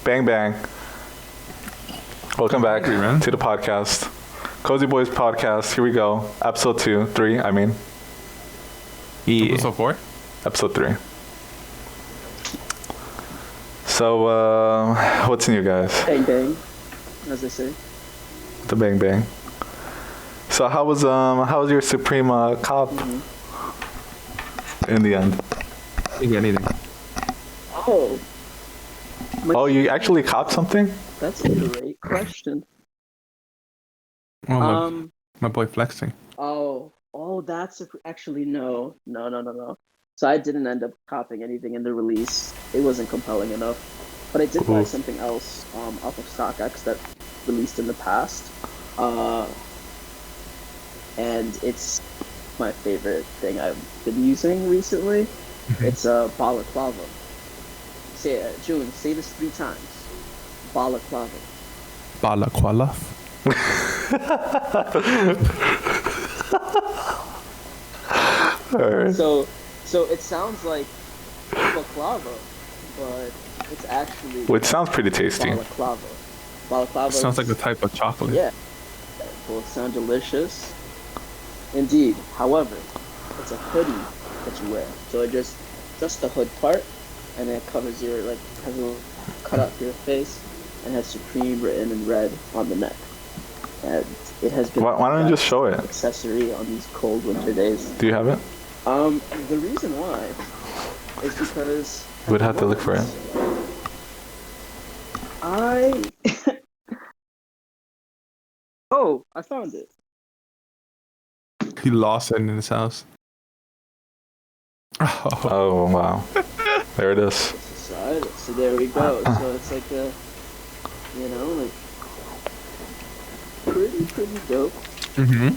Bang bang. Welcome back to the podcast. Cozy Boys Podcast. Here we go. Episode 3, I mean. Yeah. Episode 4? Episode 3. So, what's new, guys? Bang bang, as they say. The bang bang. So how was your Supreme cop in the end? Didn't get anything. Oh. You actually copped something? That's a great question. Oh, my boy flexing. Oh, that's actually no. So I didn't end up copping anything in the release. It wasn't compelling enough. But I did buy something else off of StockX that released in the past. And it's my favorite thing I've been using recently. It's a balaclava. Say it, June, say this 3 times. Balaclava. Balaclava. So it sounds like balaclava, but it's actually. Which sounds pretty tasty. Balaclava. Sounds like a type of chocolate. Yeah. Both sound delicious. Indeed. However, it's a hoodie that you wear. So it just the hood part, and it covers your has a little cut out for your face, and has Supreme written in red on the neck. And it has been. Why don't you just show it? Accessory on these cold winter days. Do you have it? The reason why is because You would have to look for it. I found it. He lost it in his house. Oh wow. There it is. So there we go. So it's like a, pretty dope. Mm-hmm.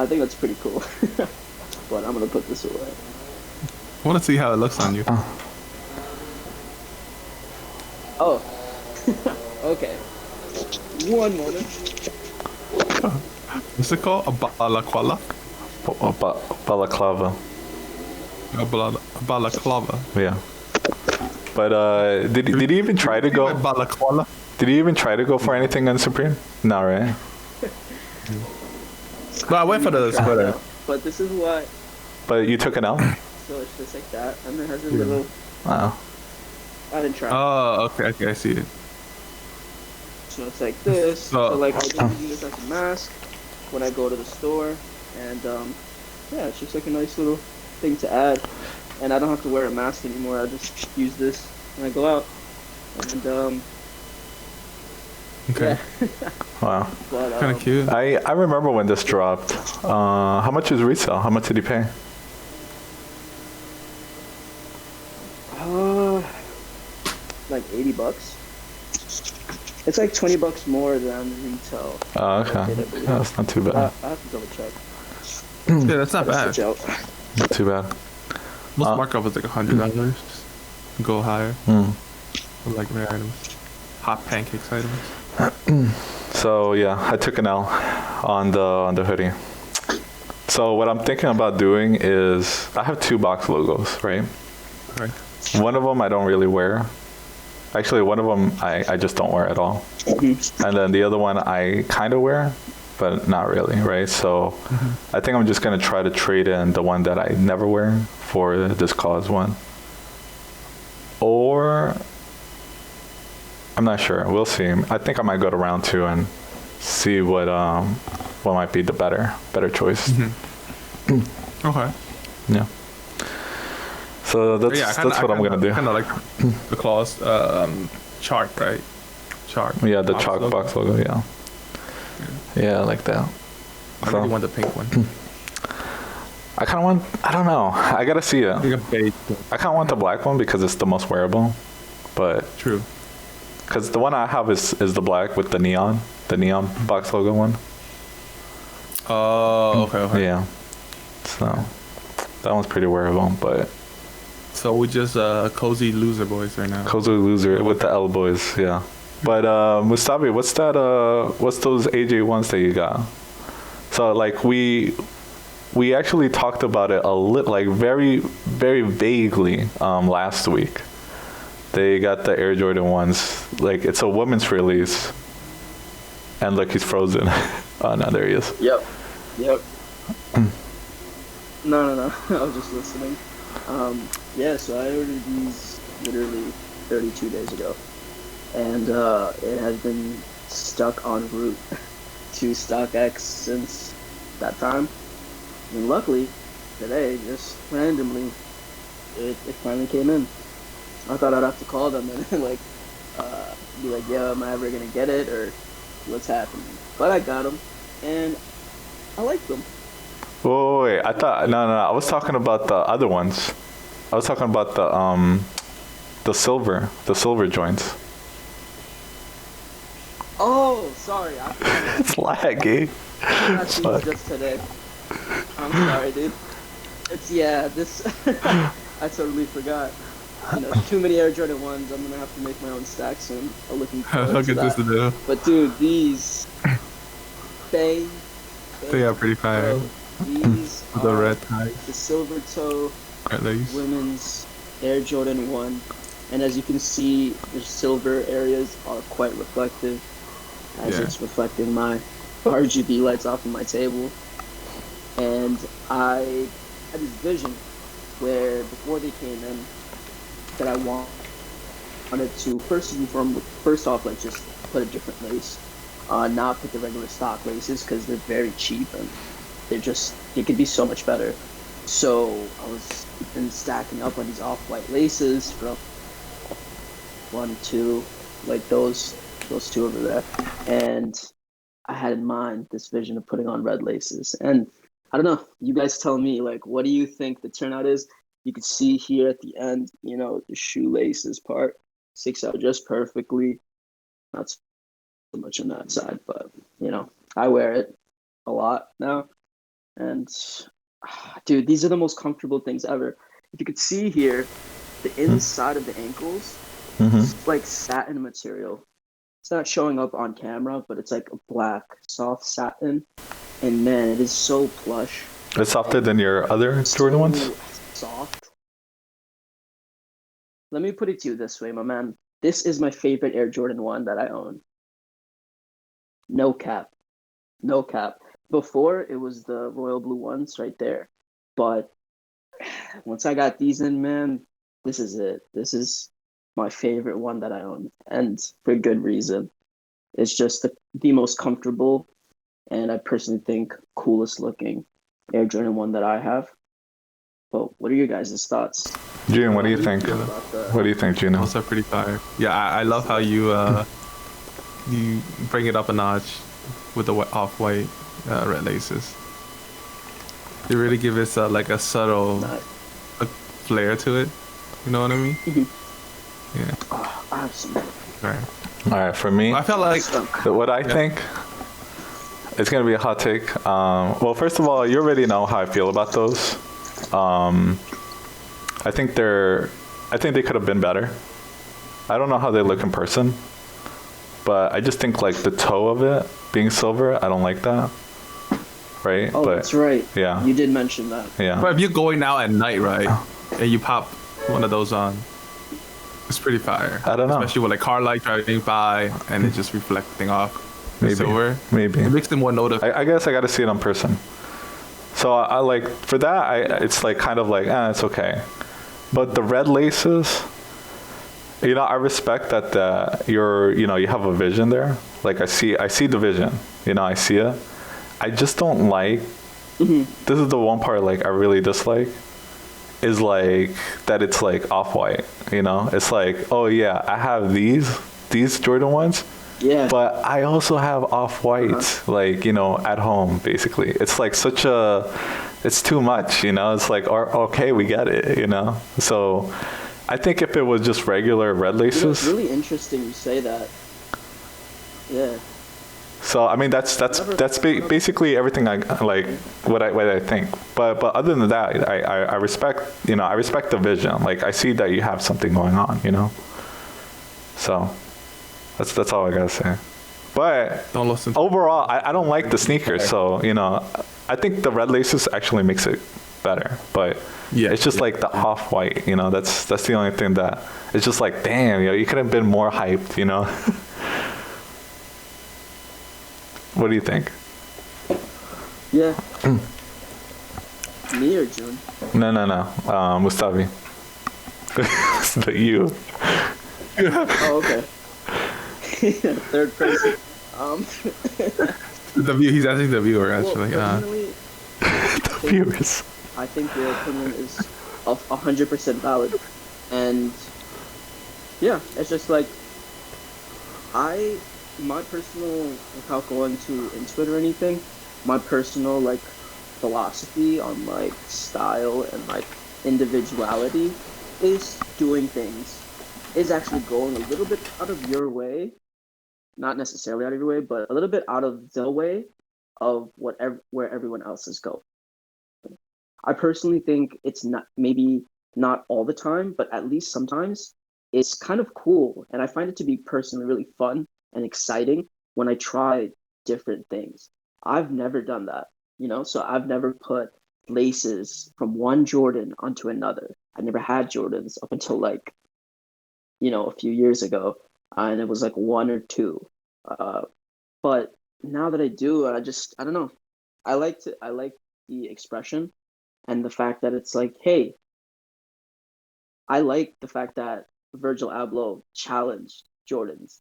I think that's pretty cool. But I'm gonna put this away. I want to see how it looks on you. Oh. Okay. One moment. What's it called? A balaclava? Balaclava. A balaclava. Yeah. But did he even try to go? Balaclava. Did he even try to go for anything on Supreme? No, right? No, I went for the sweater. But this is what. But you took it out? So it's just like that, and it has a little. Wow. I didn't try. Oh, okay, I see it. So it's like this. So like I just use this as a mask when I go to the store, and yeah, it's just like a nice little thing to add, and I don't have to wear a mask anymore. I just use this when I go out, and okay. Yeah. Wow. Kind of cute. I remember when this dropped. How much is retail? How much did he pay? Like $80. It's like $20 more than retail. Oh, okay. That's not too bad. I have to double check. Yeah, that's not bad. Not too bad. Most markup was like $100. Go higher. For like rare items. Hot pancakes items. So yeah, I took an L on the hoodie. So what I'm thinking about doing is I have 2 box logos, right? Right. One of them I don't really wear. Actually, one of them I just don't wear at all. And then the other one I kind of wear, but not really, right? So I think I'm just going to try to trade in the one that I never wear for this cause one. Or, I'm not sure. We'll see. I think I might go to round 2 and see what might be the better choice. Okay. Yeah. So that's what I'm gonna do. Kind of like the claws chart, right? Chart. Yeah, the chalk box logo. Yeah, I like that. I really want the pink one. I kind of want. I don't know. I gotta see it. Like a beige. I kind of want the black one because it's the most wearable. But true. Because the one I have is the black with the neon box logo one. Oh, okay. Yeah. So that one's pretty wearable, but. So we just cozy loser boys right now. Cozy loser with the L boys, yeah. But Mustafi, what's those AJ1s that you got? So like we actually talked about it a little, like very very vaguely last week. they got the Air Jordan 1s. Like, it's a women's release. And look, he's frozen. Oh, no, there he is. Yep. No. I was just listening. Yeah, so I ordered these literally 32 days ago. And it has been stuck en route to StockX since that time. And luckily, today, just randomly, it finally came in. I thought I'd have to call them and like be like, yo, am I ever gonna get it or what's happening? But I got them, and I like them. Wait, I thought no. I was talking about the other ones. I was talking about the silver joints. Oh, sorry. It's laggy. I got these just today. I'm sorry, dude. This. I totally forgot. You know, too many Air Jordan 1s. I'm gonna have to make my own stack soon. I'm looking forward to that. Do. But dude, these they are pretty fire. These the red tags, the silver toe women's Air Jordan 1, and as you can see, the silver areas are quite reflective, as it's reflecting my RGB lights off of my table. And I had this vision where before they came in, that I wanted to first off, like just put a different lace, not put the regular stock laces because they're very cheap and they could be so much better. So I was been stacking up on these off-white laces from 1, 2, like those two over there, and I had in mind this vision of putting on red laces. And I don't know, you guys tell me, like, what do you think the turnout is? You can see here at the end, you know, the shoelaces part sticks out just perfectly. Not so much on that side, but, you know, I wear it a lot now. And, dude, these are the most comfortable things ever. If you could see here, the inside of the ankles, it's like satin material. It's not showing up on camera, but it's like a black, soft satin. And, man, it is so plush. It's softer than your other Jordan ones? Soft. Let me put it to you this way, my man. This is my favorite Air Jordan 1 that I own. No cap. Before, it was the royal blue ones right there. But once I got these in, man, this is it. This is my favorite one that I own. And for good reason. It's just the most comfortable and I personally think coolest looking Air Jordan 1 that I have. But what are your guys' thoughts? June, what do you think? What do you think, Juno? Also pretty fire. Yeah, I love how you you bring it up a notch with the off-white red laces. You really give it like a subtle flair to it. You know what I mean? Mm-hmm. Yeah. Oh, absolutely. All right, for me, I felt like what I think, it's gonna be a hot take. Well, first of all, you already know how I feel about those. I think they could have been better. I don't know how they look in person, but I just think like the toe of it being silver, I don't like that. Right? Oh, that's right. Yeah. You did mention that. Yeah. But if you're going out at night, right, and you pop one of those on, it's pretty fire. I don't know. Especially with like car light driving by and it just reflecting off the silver. Maybe. It makes them more noticeable. I guess I got to see it in person. So I like, for that, it's like kind of like, it's okay. But the red laces, you know, I respect that you have a vision there. Like I see the vision, you know, I see it. I just don't like, this is the one part like I really dislike, is like that it's like off-white, you know? It's like, oh yeah, I have these Jordan ones, but I also have off-whites, like, you know, at home, basically. It's like it's too much, you know? It's like, okay, we get it, you know? So I think if it was just regular red laces. You know, it's really interesting you say that. Yeah. So I mean that's basically everything I like what I think. But other than that, I respect the vision. Like I see that you have something going on, you know. So that's all I gotta say. But don't listen. Overall, I don't like the sneakers. So you know, I think the red laces actually makes it better. But Yeah, it's just like the off-white, you know, that's the only thing that it's just like, damn, you could have been more hyped, you know. What do you think? Yeah. Me or June? No. Mustafi. You. Oh, okay. Third person. He's asking the viewer actually. Well, personally, The viewers. I think your opinion is 100% valid, and yeah, it's just like my personal, without going into it or anything, my personal like philosophy on like style and like individuality is doing things, is actually going a little bit out of your way, not necessarily out of your way, but a little bit out of the way of where everyone else is going. I personally think it's maybe not all the time, but at least sometimes it's kind of cool. And I find it to be personally really fun and exciting when I try different things. I've never done that, you know? So I've never put laces from one Jordan onto another. I never had Jordans up until like, you know, a few years ago. And it was like one or two. But now that I do, I don't know. I like the expression and the fact that it's like, hey, I like the fact that Virgil Abloh challenged Jordans.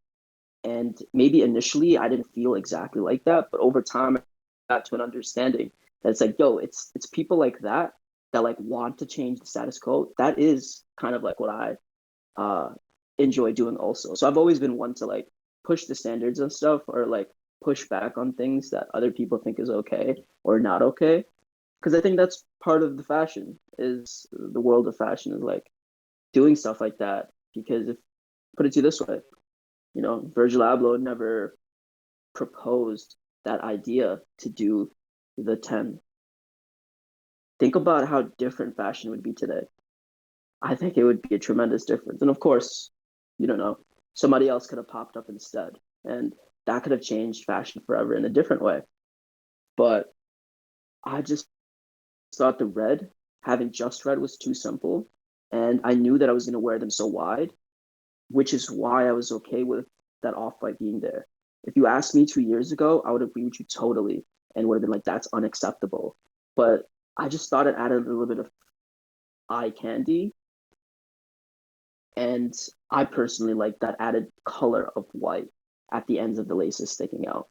And maybe initially I didn't feel exactly like that, but over time I got to an understanding that it's like, yo, it's people like that like want to change the status quo. That is kind of like what I enjoy doing also. So I've always been one to like push the standards and stuff, or like push back on things that other people think is okay or not okay. Because I think that's part of the fashion, is the world of fashion, is like doing stuff like that. Because if put it to you this way, you know, Virgil Abloh never proposed that idea to do the 10. Think about how different fashion would be today. I think it would be a tremendous difference. And of course, you don't know, somebody else could have popped up instead. And that could have changed fashion forever in a different way. But I just thought the red, having just red, was too simple. And I knew that I was going to wear them so wide, which is why I was okay with that off-white being there. If you asked me 2 years ago, I would agree with you totally and would have been like, that's unacceptable. But I just thought it added a little bit of eye candy. And I personally like that added color of white at the ends of the laces sticking out.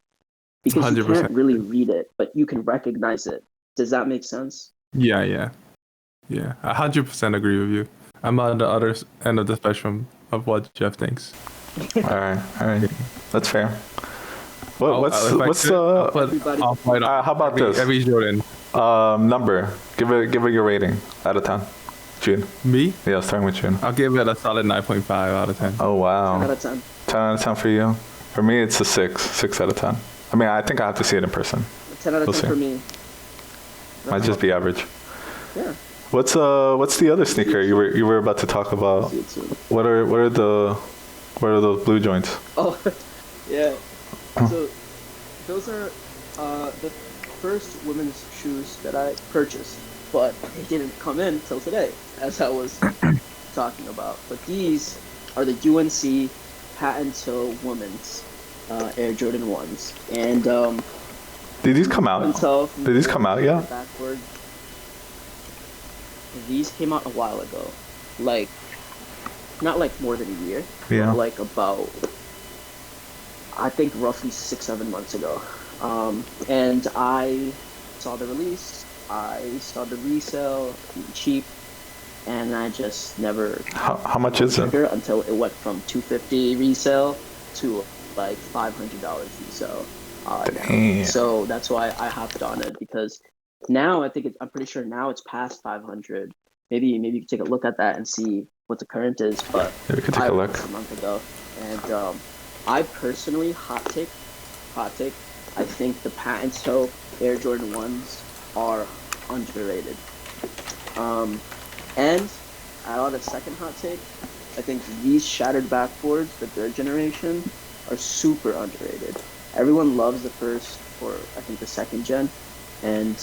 Because 100%. You can't really read it, but you can recognize it. Does that make sense? Yeah. 100% agree with you. I'm on the other end of the spectrum of what Jeff thinks. All right. That's fair. What's off-white on how about this? Every Jordan. Number. Give it your rating out of 10. June. Me? Yeah, starting with June. I'll give it a solid 9.5 out of 10. Oh wow. 10 out of 10. 10 out of 10 for you. For me, it's a 6 out of 10. I mean, I think I have to see it in person. 10 out of 10 for me. Might just be average. Yeah. What's the other sneaker you were about to talk about? What are those blue joints? Oh, yeah. So those are the first women's shoes that I purchased, but they didn't come in till today, as I was talking about. But these are the UNC Patent women's Air Jordan 1s, and did these come out? Did these come out? Yeah. Backward. These came out a while ago, like not like more than a year. Yeah. But like about, I think roughly 6-7 months ago. And I saw the release. I saw the resale, cheap, and I just never. How much is it? Until it went from $250 resale to like $500 resale. Damn. So that's why I hopped on it, because now I'm pretty sure now it's past 500. Maybe you can take a look at that and see what the current is. But yeah, we could take a look. A month ago, and I personally hot take. I think the Patent Toe Air Jordan 1s are underrated. And I on a second hot take, I think these shattered backboards, the third generation, are super underrated. Everyone loves the first, or I think the second gen, and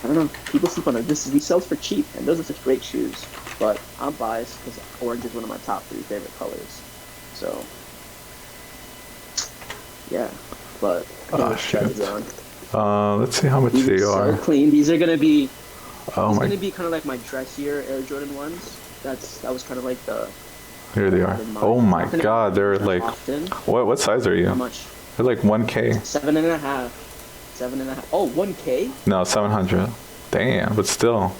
I don't know. People sleep on it. This resells for cheap, and those are such great shoes. But I'm biased because orange is one of my top 3 favorite colors. So, yeah. But shit. Let's see how much they are. So clean. These are gonna be. Oh my. Gonna be kind of like my dressier Air Jordan ones. That was kind of like the. Here they are. Oh my god, they're like. Often. What size are you? How much? They're like 1K. 7.5. 7.5. Oh, 1K? No, 700. Damn, but still.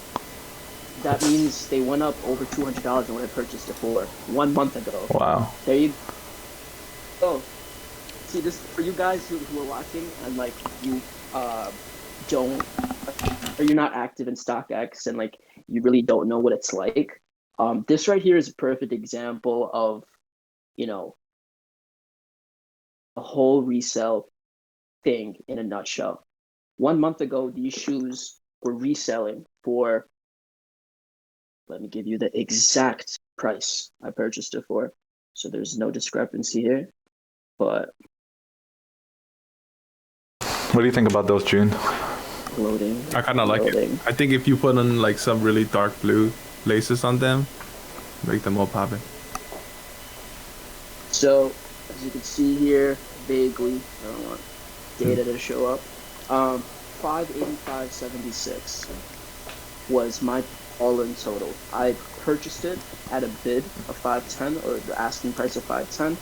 That means they went up over $200 when I purchased it for 1 month ago. Wow. There you go. See, this for you guys who are watching and like you don't, or you're not active in StockX and like you really don't know what it's like. This right here is a perfect example of, you know, a whole resale thing in a nutshell. 1 month ago, these shoes were reselling for, let me give you the exact price I purchased it for. So there's no discrepancy here, but. What do you think about those, June? Loading. I kind of like it. I think if you put on like some really dark blue laces on them, make them all popping. So, as you can see here, vaguely, I don't want data to show up. 585.76 was my all-in total. I purchased it at a bid of 510, or the asking price of 510.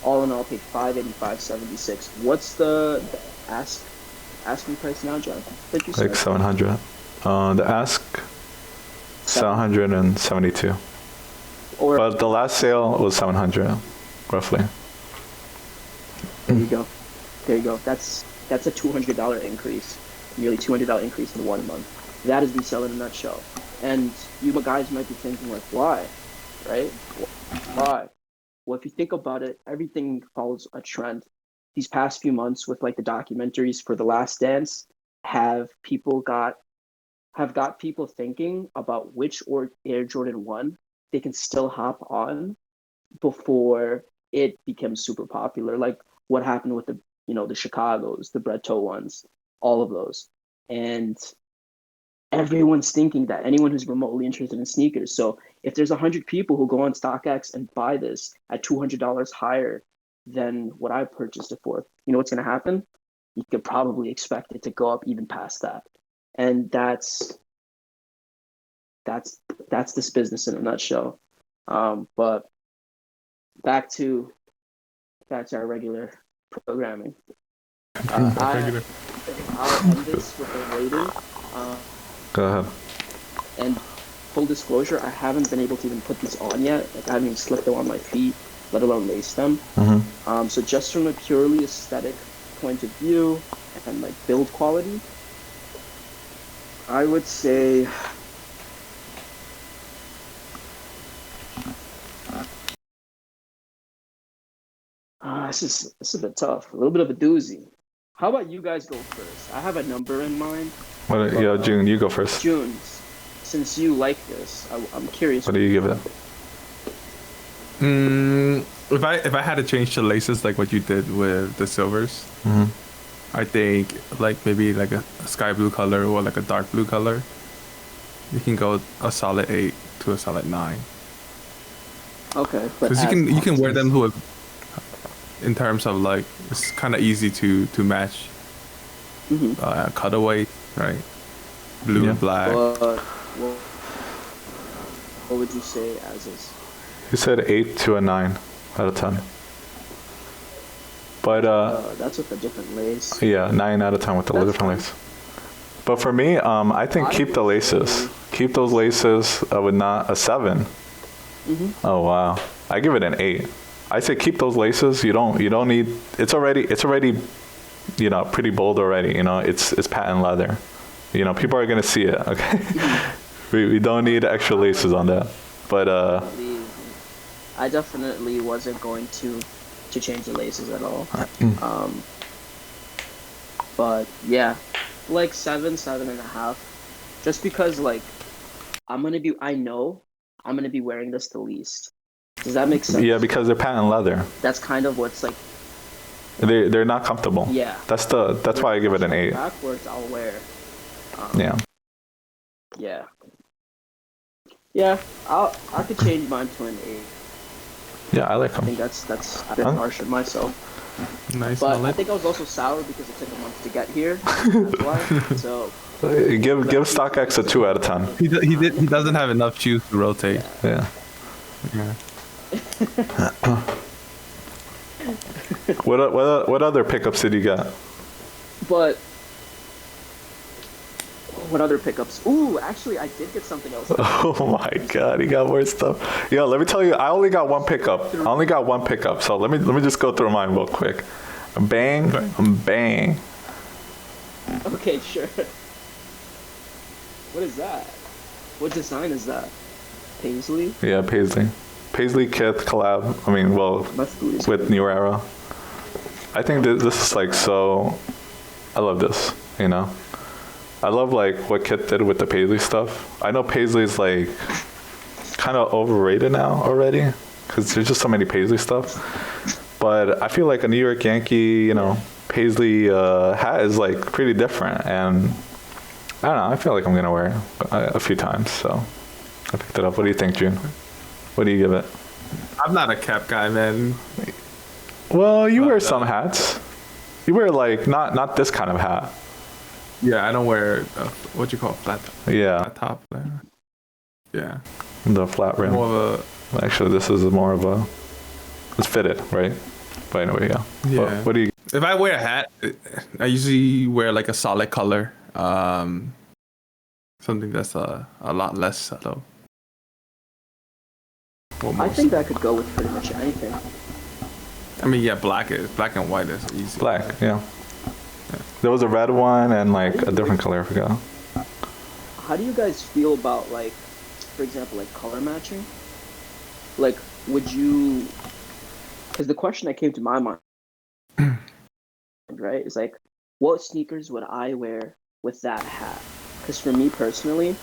All in all, paid 585.76. What's the asking price now, John? Like 700. The ask 772. But the last sale was 700, roughly. There you go. There you go. That's a $200 increase, nearly $200 increase in 1 month. That is resale in a nutshell. And you guys might be thinking like, why, right? Why? Well, if you think about it, everything follows a trend. These past few months with like the documentaries for The Last Dance have got people thinking about which Air Jordan 1 they can still hop on before it becomes super popular. Like what happened with the Chicagos, the bread toe ones, all of those. And everyone's thinking that, anyone who's remotely interested in sneakers. So if there's 100 people who go on StockX and buy this at $200 higher than what I purchased it for, you know what's going to happen? You could probably expect it to go up even past that. And that's this business in a nutshell. But back to our regular programming. I'll end this with a rating. Go ahead. And full disclosure, I haven't been able to even put these on yet. Like I haven't even slipped them on my feet, let alone lace them. Mm-hmm. So just from a purely aesthetic point of view and like build quality, I would say this is a bit tough. A little bit of a doozy. How about you guys go first? I have a number in mind. June, you go first. June, since you like this, I'm curious. What do you give it? If I had to change the laces like what you did with the silvers, mm-hmm. I think like maybe like a sky blue color or like a dark blue color, you can go a solid 8 to a solid 9. Okay, because you can wear them with, in terms of like it's kind of easy to match. Mm-hmm. Cutaway, right? Blue and black. What would you say as is? You said 8 to a 9 out of 10. But that's with a different lace. Yeah, 9 out of 10 with the different lace. But for me, I think keep the laces. Keep those laces with not a 7. Mm-hmm. Oh wow, I give it an 8. I say keep those laces. You don't need. It's already pretty bold already. It's patent leather. People are gonna see it. Okay, we don't need extra laces on that. But I definitely wasn't going to change the laces at all. But yeah, like 7.5. Just because like I know I'm gonna be wearing this the least. Does that make sense? Yeah, because they're patent leather. That's kind of what's like. They're not comfortable. Yeah. That's why I give it an 8. Backwards, I'll wear. Yeah. Yeah. Yeah, I could change mine to an 8. Yeah, I like I think them. that's a bit harsh on myself. Nice. But I Solid. think I was also sour because it took a month to get here. That's why. So Give StockX a 2 out of 10. He doesn't have enough juice to rotate. Yeah. Yeah. What other pickups did you get? but what other pickups? Ooh, actually, I did get something else. Oh my God, he got more stuff. Yo, let me tell you, I only got one pickup. So let me just go through mine real quick. Bang, bang. Okay, sure. What is that? What design is that? Paisley? Yeah, Paisley. Paisley KITH collab. I mean, well, with New Era. I think this is like so. I love this. You know, I love like what KITH did with the Paisley stuff. I know Paisley's like kind of overrated now already because there's just so many Paisley stuff. But I feel like a New York Yankee, you know, Paisley hat is like pretty different, and I don't know. I feel like I'm gonna wear it a few times, so I picked it up. What do you think, June? What do you give it? I'm not a cap guy, man. Well, you wear some hats. You wear like not this kind of hat. Yeah, I don't wear what you call flat top. Yeah. The flat rim. More of Actually, this is more of a. It's fitted, right? But anyway, yeah. Yeah. What do you? If I wear a hat, I usually wear like a solid color. Something that's a lot less subtle. I think that could go with pretty much anything. I mean, yeah, black and white is easy. Black, yeah. There was a red one and like a different color. I forgot. How do you guys feel about, like, for example, like color matching? Like, would you? Because the question that came to my mind, right, is like, what sneakers would I wear with that hat? Because for me personally,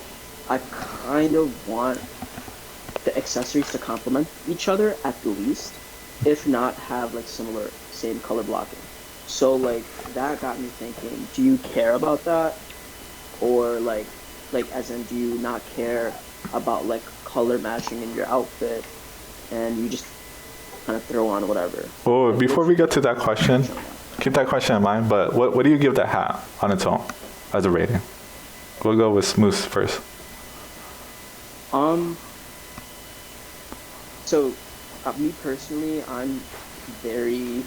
I kind of want the accessories to complement each other at the least, if not have like same color blocking. So like that got me thinking, do you care about that? Or like as in, do you not care about like color matching in your outfit and you just kind of throw on whatever? Oh, before we get to that question, keep that question in mind, but what do you give that hat on its own as a rating? We'll go with Smooth first. So, me personally, I'm very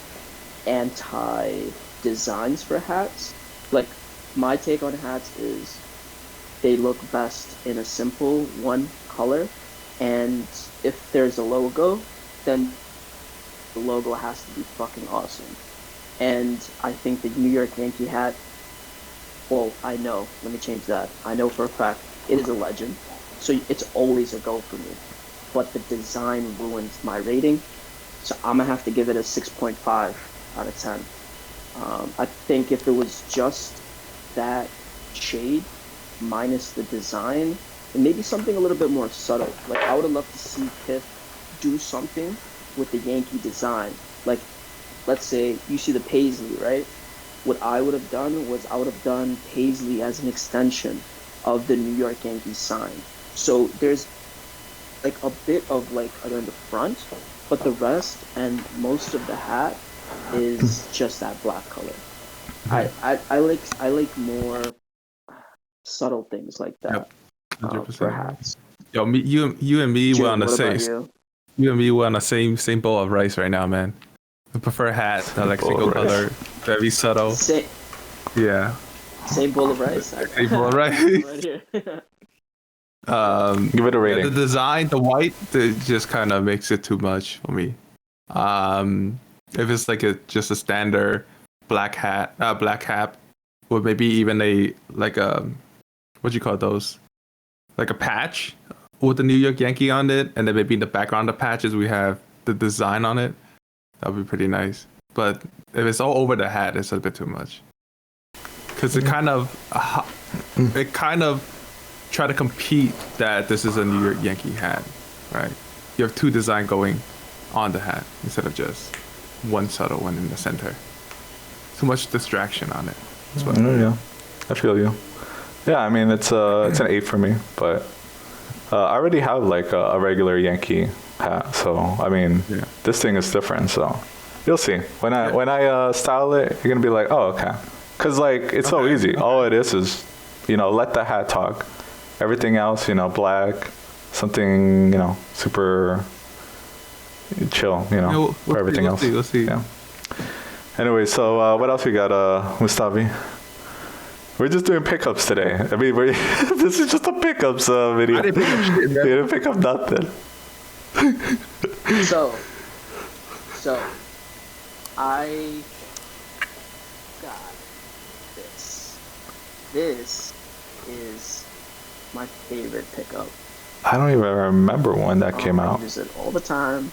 anti-designs for hats. Like, my take on hats is they look best in a simple one color, and if there's a logo, then the logo has to be fucking awesome. And I think the New York Yankee hat, well, let me change that. I know for a fact it is a legend, so it's always a go for me. But the design ruins my rating, so I'm gonna have to give it a 6.5 out of 10. I think if it was just that shade minus the design, and maybe something a little bit more subtle. Like, I would have loved to see KITH do something with the Yankee design. Like, let's say you see the Paisley, right? What I would have done was I would have done Paisley as an extension of the New York Yankees sign. So there's like a bit of like on the front, but the rest and most of the hat is just that black color. I like more subtle things like that. Yep. For hats. Yo, you and me June, were on the what same. about you? You and me were on the same bowl of rice right now, man. I prefer hats that like single color, very subtle. Yeah. Same bowl of rice. Same bowl of rice. Right here. Give it a rating. The design, the white, it just kind of makes it too much for me. If it's like just a standard black hat, or maybe even what do you call those? Like a patch with the New York Yankee on it, and then maybe in the background of patches we have the design on it. That would be pretty nice. But if it's all over the hat, it's a bit too much. Because it kind of try to compete that this is a New York Yankee hat, right? You have two design going on the hat instead of just one subtle one in the center. Too much distraction on it. Yeah, I feel you. Yeah, I mean it's an 8 for me, but I already have like a regular Yankee hat, so I mean this thing is different. So you'll see when I style it, you're gonna be like, oh okay, because like it's so easy. All it is let the hat talk. Everything else, black, something super chill, for everything else. We'll see. Yeah. Anyway, so what else we got, Mustafi? We're just doing pickups today. I mean, this is just a pickups video. I didn't pick up shit, man. You didn't pick up nothing. So, I got this. This is my favorite pickup. I don't even remember when that came out. I use it all the time.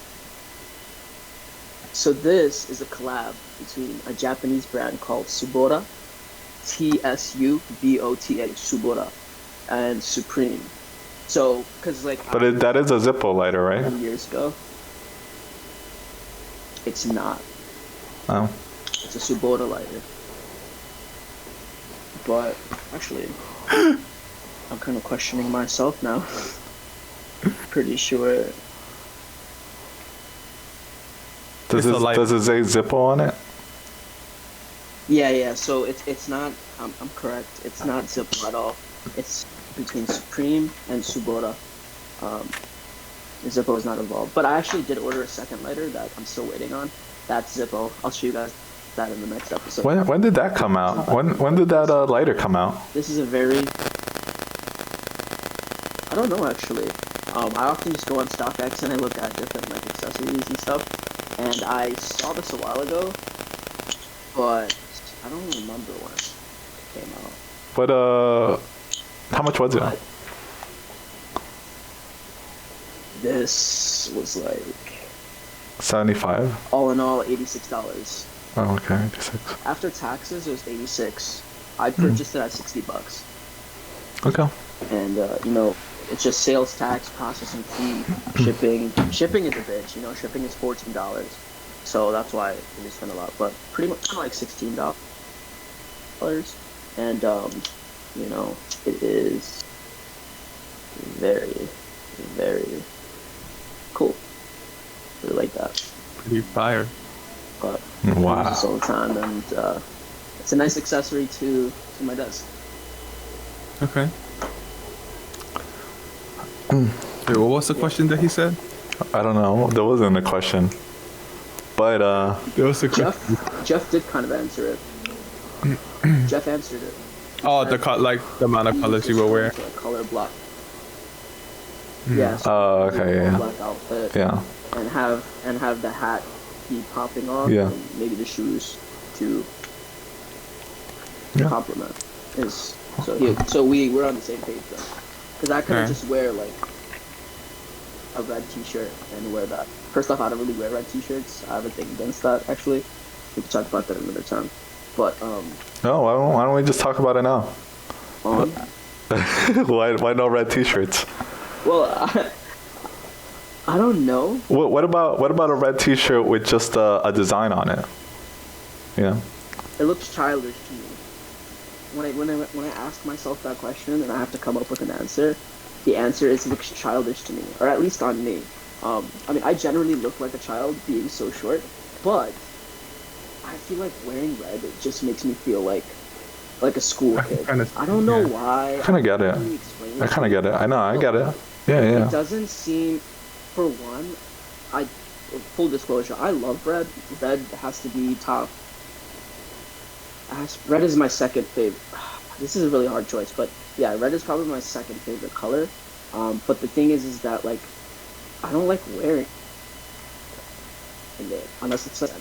So this is a collab between a Japanese brand called Tsubota, Tsubota, Tsubota, and Supreme. So, because But that is a Zippo lighter, right? Years ago. It's not. Oh. It's a Tsubota lighter. But actually, I'm kind of questioning myself now. Pretty sure. Does it say Zippo on it? Yeah. So it's not. I'm correct. It's not Zippo at all. It's between Supreme and Tsubota. Zippo is not involved. But I actually did order a second lighter that I'm still waiting on. That's Zippo. I'll show you guys that in the next episode. When did that come out? When did that lighter come out? This is a very. I don't know actually. I often just go on StockX and I look at different accessories and stuff. And I saw this a while ago, but I don't remember when it came out. But how much was it? But this was like 75. All in all, $86. Oh, okay, 86. After taxes, it was 86. I purchased it at $60. Okay. And it's just sales tax, processing fee, shipping. Shipping is a bitch. Shipping is $14. So that's why we spend a lot. But pretty much like $16. And it is very, very cool. Really like that. Pretty fire. But wow. I use this all the time, and it's a nice accessory to my desk. Okay. Wait, what was the question that he said? I don't know. There wasn't a question. But There was a question. Jeff did kind of answer it. Jeff answered it. Oh, the amount of colors you will wear. A color block. Yeah. So oh, okay, yeah. Black outfit. Yeah. And have the hat be popping off. Yeah. And maybe the shoes to complement. So we're on the same page then. Because I kind of just wear like a red t-shirt and wear that. First off, I don't really wear red t-shirts. I have a thing against that actually. We can talk about that another time. But no, why don't we just talk about it now? Why no red t-shirts? Well, I don't know. What about a red t-shirt with just a design on it? Yeah. It looks childish to me. When I ask myself that question and I have to come up with an answer, the answer is it looks childish to me, or at least on me. I mean, I generally look like a child being so short, but I feel like wearing red, it just makes me feel like a school kid. I don't know why. I kind of get it. I kind of get it. I know, I get it. Yeah. It doesn't seem, for one, full disclosure, I love red. Red has to be top. Red is my second favorite. This is a really hard choice, but yeah, red is probably my second favorite color. But the thing is that like, I don't like wearing it unless it's like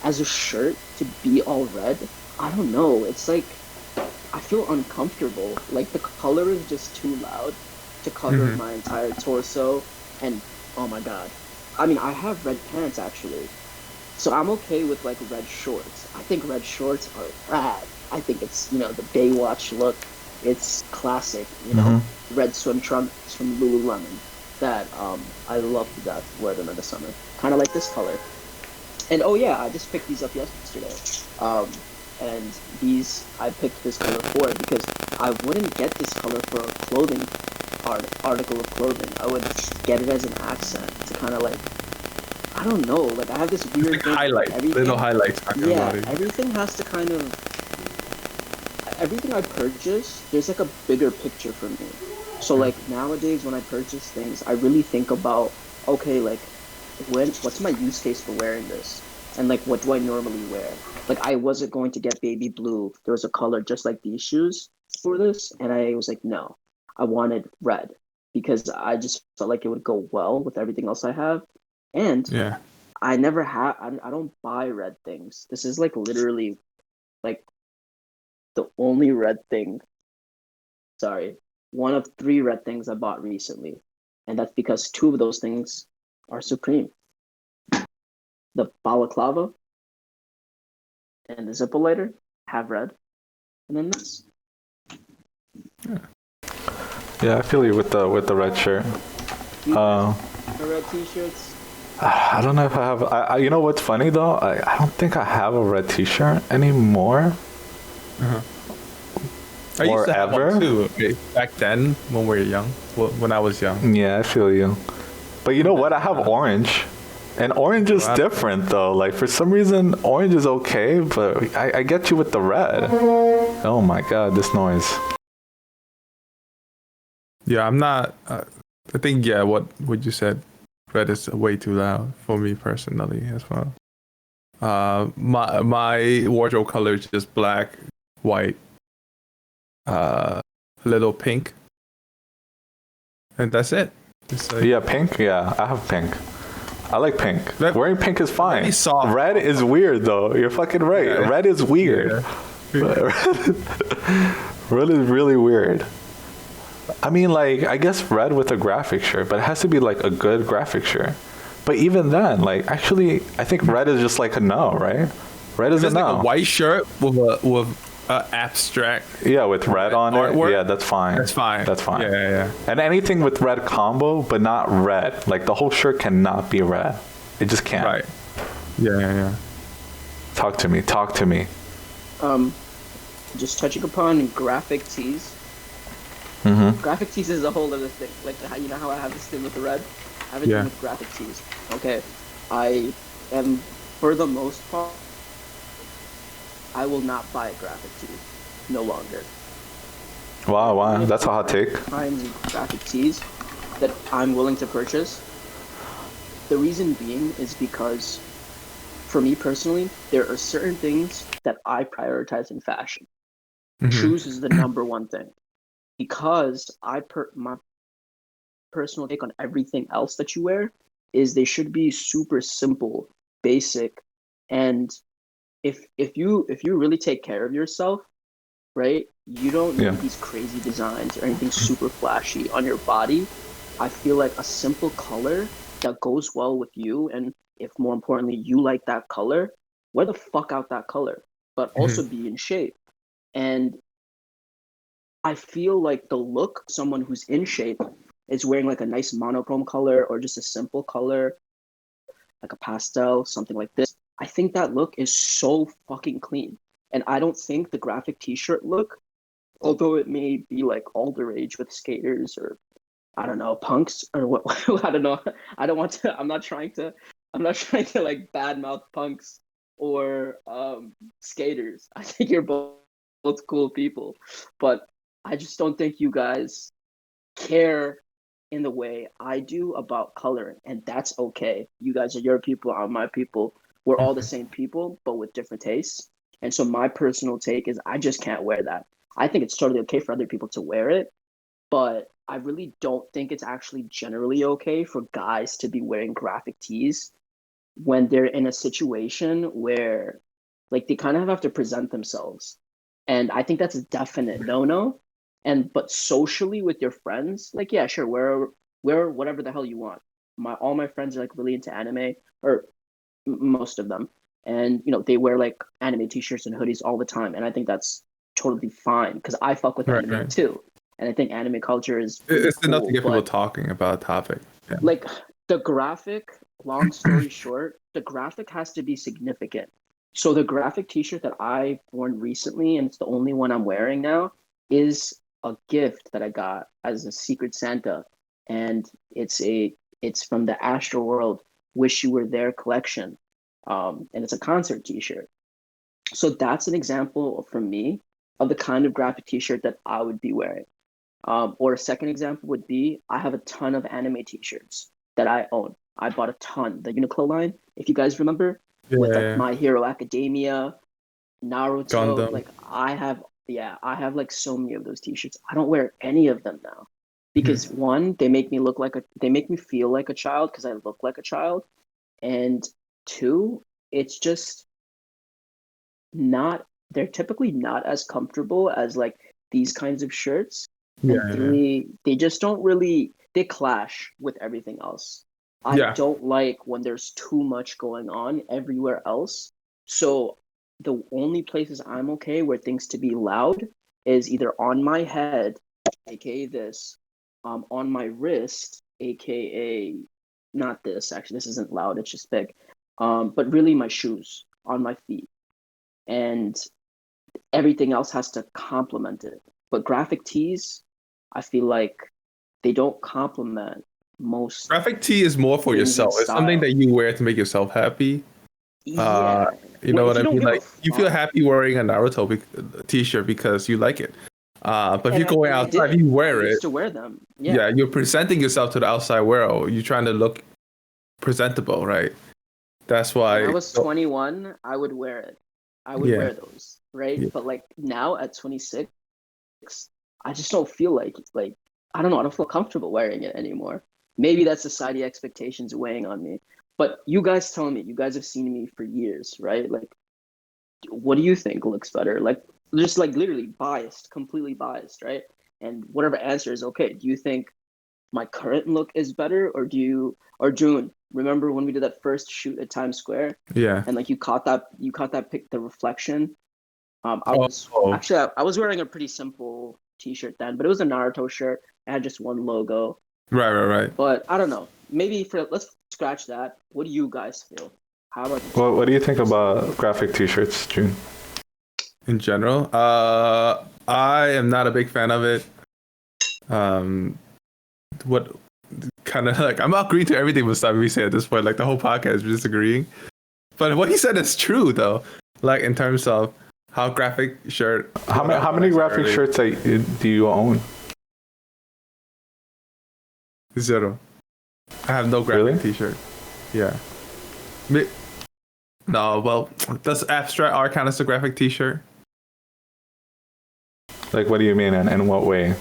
as a shirt to be all red. I don't know. It's like I feel uncomfortable. Like the color is just too loud to cover my entire torso, and oh my god. I mean, I have red pants actually, so I'm okay with like red shorts. I think red shorts are rad. I think it's the Baywatch look. It's classic, red swim trunks from Lululemon that I love to death. Wear them in the summer, kind of like this color. And oh yeah, I just picked these up yesterday. And these I picked this color for because I wouldn't get this color for a clothing article of clothing. I would get it as an accent to kind of like, I don't know, like I have this weird like highlights, little highlights on your body. Everything has to kind of, everything I purchase, there's like a bigger picture for me. So like nowadays when I purchase things, I really think about, okay, like what's my use case for wearing this? And like what do I normally wear? Like I wasn't going to get baby blue. There was a color just like these shoes for this, and I was like, no, I wanted red because I just felt like it would go well with everything else I have. And I never have, I don't buy red things. This is like literally like the only red thing, one of 3 red things I bought recently. And that's because 2 of those things are Supreme. The balaclava and the zipper lighter have red. And then this. Yeah, I feel you with the red shirt. The red t-shirts. I don't know if I have. I you know what's funny though? I don't think I have a red T-shirt anymore. I used to have one ever. too. Okay. Back then, when we were young, when I was young. Yeah, I feel you. But you know what? I have orange, and orange is different though. Like for some reason, orange is okay, but I get you with the red. Oh my god, this noise. Yeah, I'm not. I think what you said. Red is way too loud for me personally as well. My wardrobe color is just black, white, little pink, and that's it. Yeah, pink. Yeah, I have pink. I like pink. Wearing pink is fine. Red is weird though. You're fucking right. Yeah. Red is weird. Yeah. Red is really weird. I mean, like, I guess red with a graphic shirt, but it has to be, like, a good graphic shirt. But even then, like, actually, I think red is just, like, a no, right? Red is a no. Like a white shirt with abstract... Yeah, with red on artwork. It. Yeah, that's fine. That's fine. That's fine. Yeah. And anything with red combo, but not red. Like, the whole shirt cannot be red. It just can't. Right. Yeah. Talk to me. Just touching upon graphic tees. Mm-hmm. Graphic tees is a whole other thing. Like, you know how I have this thing with the red? I have a thing with graphic tees. Okay. I am, for the most part, I will not buy a graphic tee. No longer. Wow. That's a hot take. Kinds of graphic tees that I'm willing to purchase. The reason being is because, for me personally, there are certain things that I prioritize in fashion. Mm-hmm. Shoes is the number one thing. Because my personal take on everything else that you wear is they should be super simple, basic, and if you really take care of yourself, right, you don't need these crazy designs or anything super flashy on your body. I feel like a simple color that goes well with you, and if more importantly you like that color, wear the fuck out that color, but also be in shape. And I feel like the look of someone who's in shape is wearing like a nice monochrome color or just a simple color, like a pastel, something like this. I think that look is so fucking clean. And I don't think the graphic t-shirt look, although it may be like all the rage with skaters or, I don't know, punks or what, I don't know. I'm not trying to like badmouth punks or skaters. I think you're both cool people, but I just don't think you guys care in the way I do about coloring, and that's okay. You guys are your people, I'm my people. We're all the same people, but with different tastes. And so my personal take is I just can't wear that. I think it's totally okay for other people to wear it, but I really don't think it's actually generally okay for guys to be wearing graphic tees when they're in a situation where, like, they kind of have to present themselves. And I think that's a definite no-no. But socially with your friends, like, yeah, sure, wear whatever the hell you want. All my friends are like really into anime, or most of them, and you know they wear like anime t-shirts and hoodies all the time, and I think that's totally fine because I fuck with anime too, and I think anime culture is it's cool, enough to get people talking about a topic. Yeah. Like the graphic, long story short, the graphic has to be significant. So the graphic t-shirt that I've worn recently, and it's the only one I'm wearing now, is a gift that I got as a Secret Santa, and it's from the Astro World Wish You Were There collection, and it's a concert T-shirt. So that's an example for me of the kind of graphic T-shirt that I would be wearing. Or a second example would be, I have a ton of anime T-shirts that I own. I bought a ton. The Uniqlo line, if you guys remember, with like My Hero Academia, Naruto. Gundam. Like I have like so many of those T-shirts. I don't wear any of them now because one, they make me feel like a child because I look like a child, and two, it's just not. They're typically not as comfortable as like these kinds of shirts. And three, they just don't really, they clash with everything else. I don't like when there's too much going on everywhere else. So the only places I'm okay where things to be loud is either on my head, aka this, on my wrist, aka not this, actually this isn't loud, it's just big. But really my shoes on my feet. And everything else has to complement it. But graphic tees, I feel like they don't complement most. Graphic tee is more for yourself. It's something that you wear to make yourself happy. Yeah. You know what I mean? Like you feel happy wearing a Naruto t-shirt because you like it. But if you're going outside, you wear it. I used to wear them. Yeah, you're presenting yourself to the outside world. You're trying to look presentable, right? That's why. When I was 21, I would wear it. I would wear those, right? Yeah. But like now at 26, I just don't feel like I don't know. I don't feel comfortable wearing it anymore. Maybe that's society expectations weighing on me. But you guys tell me. You guys have seen me for years, right? Like, what do you think looks better? Like, just like literally biased, completely biased, right? And whatever answer is okay. Do you think my current look is better, or June? Remember when we did that first shoot at Times Square? Yeah. And like you caught that pic, the reflection. I was wearing a pretty simple T-shirt then, but it was a Naruto shirt. It had just one logo. Right. But I don't know. Maybe let's scratch that. What do you guys feel? How about? What do you think about graphic T-shirts, June? In general, I am not a big fan of it. What kind of like I'm agreeing to everything Mustafa said at this point. Like the whole podcast is disagreeing, but what he said is true though. Like in terms of how graphic shirt. How many graphic shirts do you own? 0. I have no graphic T-shirt. Yeah. No, well, does abstract art count as a graphic T-shirt? Like, what do you mean, and in what way?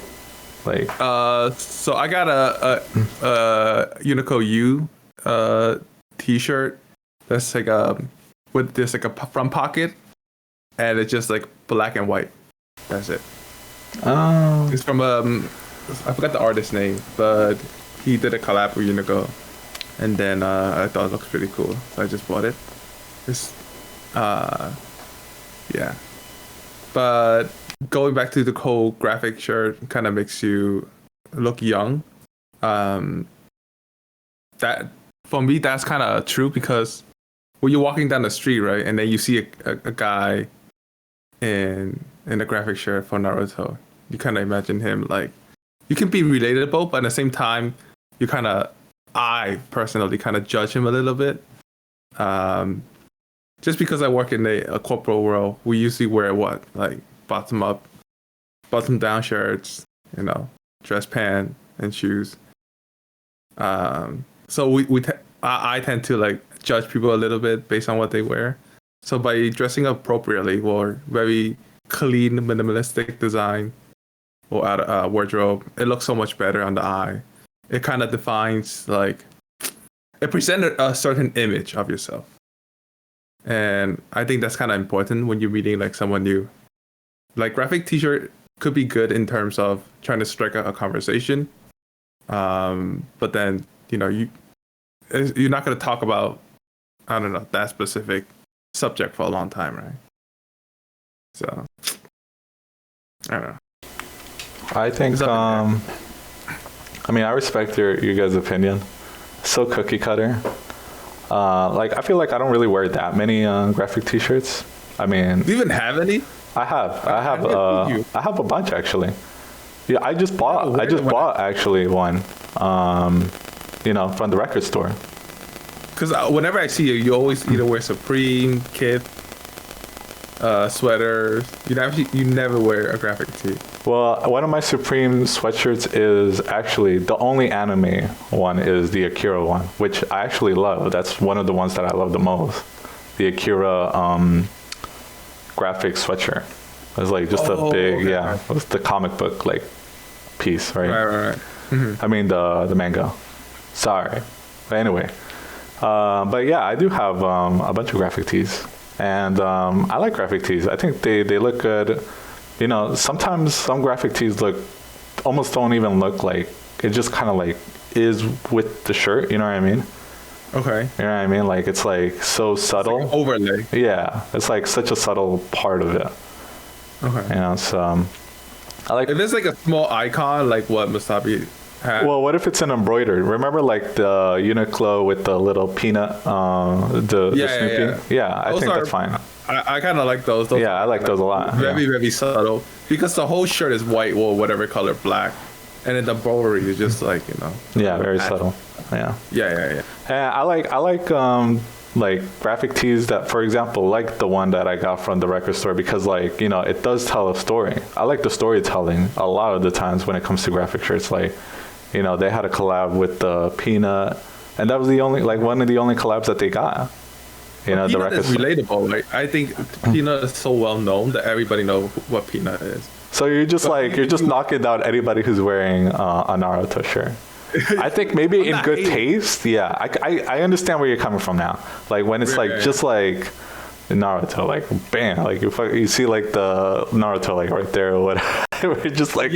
Like, so I got a Uniqlo U T-shirt that's like with this like a front pocket, and it's just like black and white. That's it. Oh. It's from I forgot the artist's name, but he did a collab with Uniqlo, and then I thought it looked pretty cool, so I just bought it. It's yeah, but going back to the whole graphic shirt kind of makes you look young. That for me, that's kind of true because when you're walking down the street, right, and then you see a guy in a graphic shirt for Naruto, you kind of imagine him like you can be relatable, but at the same time, you kind of, I personally kind of judge him a little bit. Just because I work in a corporate world, we usually wear what, like bottom down shirts, dress pant and shoes. So I tend to like judge people a little bit based on what they wear. So by dressing appropriately or very clean, minimalistic design or wardrobe, it looks so much better on the eye. It kind of defines, like, it presents a certain image of yourself. And I think that's kind of important when you're meeting like someone new. Like graphic T-shirt could be good in terms of trying to strike a conversation. But then, you're not going to talk about, I don't know, that specific subject for a long time, right? So, I don't know. I think, I respect your guys' opinion. So cookie cutter. I feel like I don't really wear that many graphic T-shirts. I mean, do you even have any? I have you. I have a bunch actually. Yeah, I just bought actually one, you know, from the record store. Because whenever I see you, you always either wear Supreme, KITH, sweaters. You never wear a graphic tee. Well, one of my Supreme sweatshirts is actually the only anime one is the Akira one, which I actually love. That's one of the ones that I love the most. The Akira graphic sweatshirt. It was like just a big, okay. yeah, it was the comic book like piece, right? Right. Mm-hmm. I mean the manga. Sorry. But anyway, but yeah, I do have a bunch of graphic tees, and I like graphic tees. I think they look good. You know, sometimes some graphic tees almost don't even look like, it just kind of like is with the shirt. You know what I mean? Okay. You know what I mean? Like it's like so subtle. Like overlay. Yeah, it's like such a subtle part of it. Okay. You know, so I like. If it's like a small icon, like what Mustafi had. Well, what if it's an embroidered? Remember, like the Uniqlo with the little peanut, the Snoopy? Yeah, I think that's fine. I kind of like those. Yeah, I like those a lot. Very, very subtle. Because the whole shirt is white or whatever color, black. And then the embroidery is just like, you know. Yeah, very subtle. Yeah. Yeah. And I like graphic tees that, for example, like the one that I got from the record store, because like, you know, it does tell a story. I like the storytelling a lot of the times when it comes to graphic shirts. Like, you know, they had a collab with the Peanut, and that was one of the only collabs that they got. You know, the record is relatable. Like, I think Peanut is so well known that everybody knows what Peanut is. So you're just knocking down anybody who's wearing a Naruto shirt. I think maybe in good taste, yeah. I understand where you're coming from now. Like when it's just like Naruto, like bam, like you see like the Naruto like right there or whatever. Just like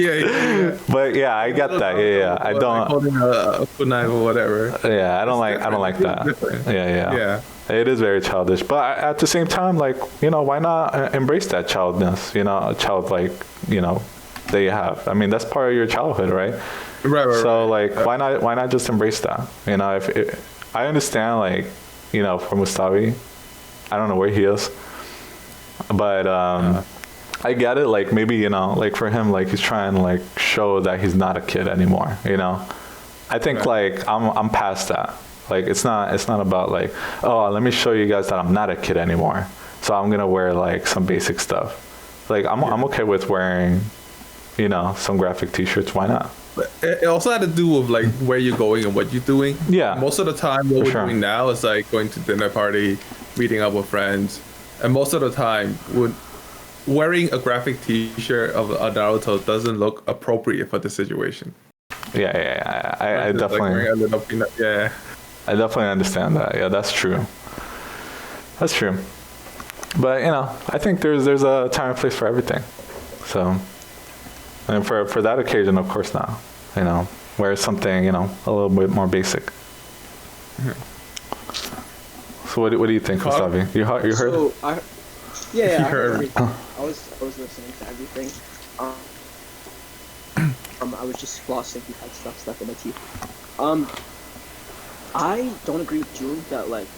But yeah, I get that. Yeah. I don't holding a kunai or whatever. Yeah, I don't like that. Yeah. It is very childish, but at the same time, like, you know, why not embrace that childness? You know, childlike, you know, that you have. I mean, that's part of your childhood, right? Right. So like, why not just embrace that? You know, if I understand, like, you know, for Mustafi, I don't know where he is, but I get it. Like maybe, you know, like for him, like he's trying to like show that he's not a kid anymore. You know, I think like I'm past that. Like it's not about like, oh, let me show you guys that I'm not a kid anymore. So I'm gonna wear like some basic stuff. Like I'm okay with wearing, you know, some graphic T-shirts. Why not? But it also had to do with like where you're going and what you're doing. Yeah. Most of the time, what we're doing now is like going to dinner party, meeting up with friends, and most of the time, wearing a graphic T-shirt of a Naruto doesn't look appropriate for the situation. Yeah. I definitely. Like I definitely understand that. Yeah, that's true. That's true. But you know, I think there's a time and place for everything. So, and for that occasion, of course not. You know, wear something, you know, a little bit more basic. Mm-hmm. So what do you think, Mustafi? You heard? So I heard everything. I was listening to everything. I was just flossing. You had stuff stuck in my teeth. I don't agree with June that, like,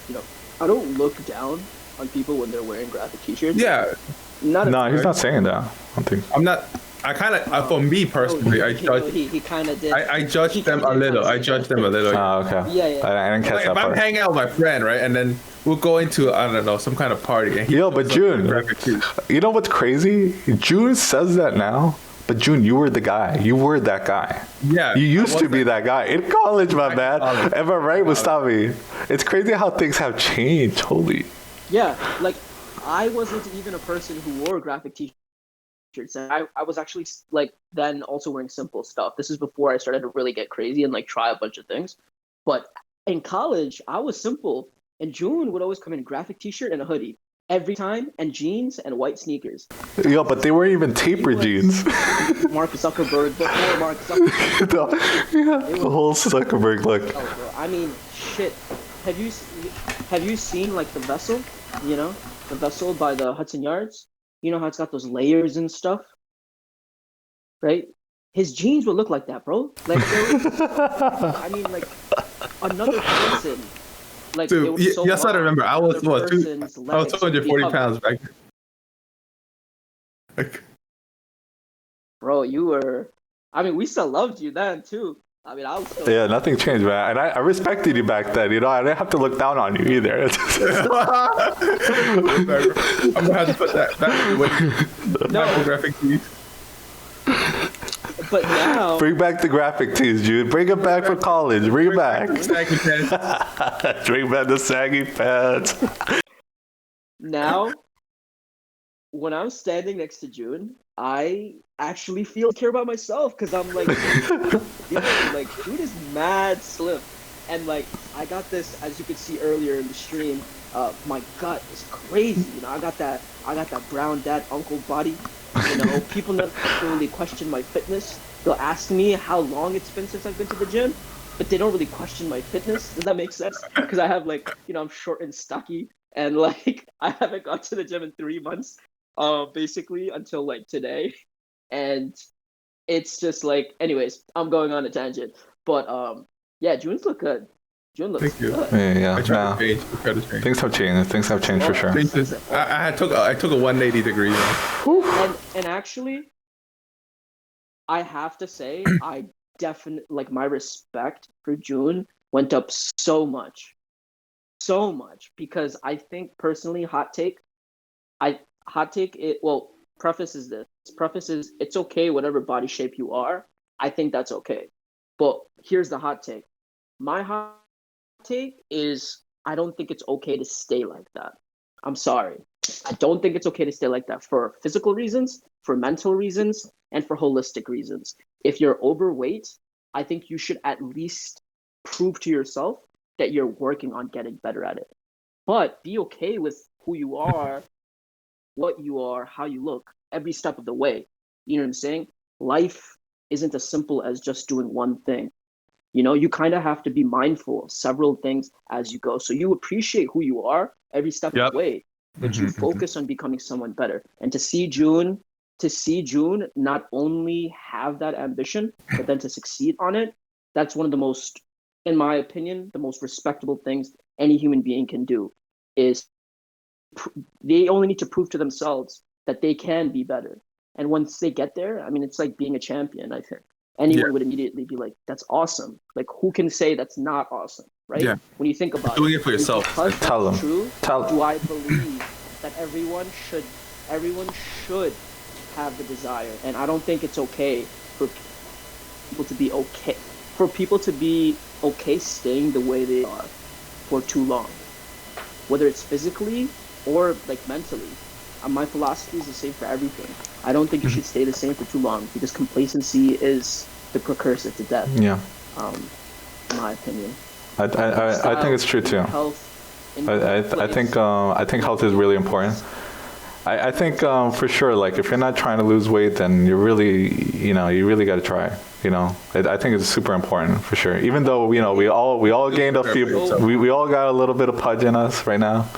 you know, I don't look down on people when they're wearing graphic T-shirts. Yeah. No, he's not saying that. I don't think. I'm not. I kind of, for me personally, I judge. He kind of did. I judge them a little. I judge them a little. Oh, okay. Yeah. I didn't catch that part. If I'm hanging out with my friend, right, and then we'll go into, I don't know, some kind of party. And but June, you know what's crazy? June says that now. But June, you were the guy. You were that guy. Yeah. You used to be that guy. In college, my man. Am I right, Mustafi? It's crazy how things have changed. Holy. Yeah. Like, I wasn't even a person who wore graphic T-shirts. And I was actually, like, then also wearing simple stuff. This is before I started to really get crazy and, like, try a bunch of things. But in college, I was simple. And June would always come in graphic T-shirt and a hoodie. Every time, and jeans and white sneakers. Yo, but they weren't even tapered jeans. Mark Zuckerberg, before Mark Zuckerberg. The whole Zuckerberg look. Oh, bro. I mean, shit. Have you seen like the vessel? You know, the vessel by the Hudson Yards. You know how it's got those layers and stuff, right? His jeans would look like that, bro. Like, I mean, like another person. Like, dude, yes, I remember. I was 240 pounds back then. Bro, you were. I mean, we still loved you then too. I mean, I was still. Yeah, nothing changed, man. And I respected you back then. You know, I didn't have to look down on you either. I'm gonna have to put that No. graphic tees. But now. Bring back the graphic tees, Jude. Bring it back for college. Bring it back. Saggy pants. Bring back the saggy pants. Now, when I'm standing next to June, I actually care about myself because I'm like, like June is mad slim, and like I got this, as you could see earlier in the stream. My gut is crazy. You know, I got that brown dad uncle body. You know, people never really question my fitness. They'll ask me how long it's been since I've been to the gym, but they don't really question my fitness. Does that make sense? Because I have like, you know, I'm short and stocky, and like I haven't gone to the gym in 3 months. Basically until like today, and it's just like, anyways, I'm going on a tangent, but yeah, June's look good. June looks good. Yeah. I tried to change. Things have changed. Things have changed for sure. I took a 180 degree. And actually, I have to say, I definitely, like, my respect for June went up so much, because I think personally, preface is it's okay whatever body shape you are. I think that's okay. But here's the hot take. My hot take is I don't think it's okay to stay like that. I'm sorry. I don't think it's okay to stay like that for physical reasons, for mental reasons, and for holistic reasons. If you're overweight, I think you should at least prove to yourself that you're working on getting better at it. But be okay with who you are, what you are, how you look, every step of the way. You know what I'm saying? Life isn't as simple as just doing one thing. You know, you kind of have to be mindful of several things as you go. So you appreciate who you are every step of the way, but you focus on becoming someone better. And to see June not only have that ambition, but then to succeed on it, that's one of the most, in my opinion, the most respectable things any human being can do. Is they only need to prove to themselves that they can be better. And once they get there, I mean, it's like being a champion, I think. Anyone would immediately be like, that's awesome. Like, who can say that's not awesome, right? Yeah. When you think about doing it for yourself. Tell them. Do I believe that everyone should have the desire? And I don't think it's okay for people to be okay staying the way they are for too long, whether it's physically or like mentally. My philosophy is the same for everything. I don't think you should stay the same for too long, because complacency is the precursor to death. Yeah. In my opinion. I think it's true too. Health. I think health is really important. I think for sure, like, if you're not trying to lose weight, then you really got to try. You know, I think it's super important for sure. Even though, you know, we all gained a few, we all got a little bit of pudge in us right now.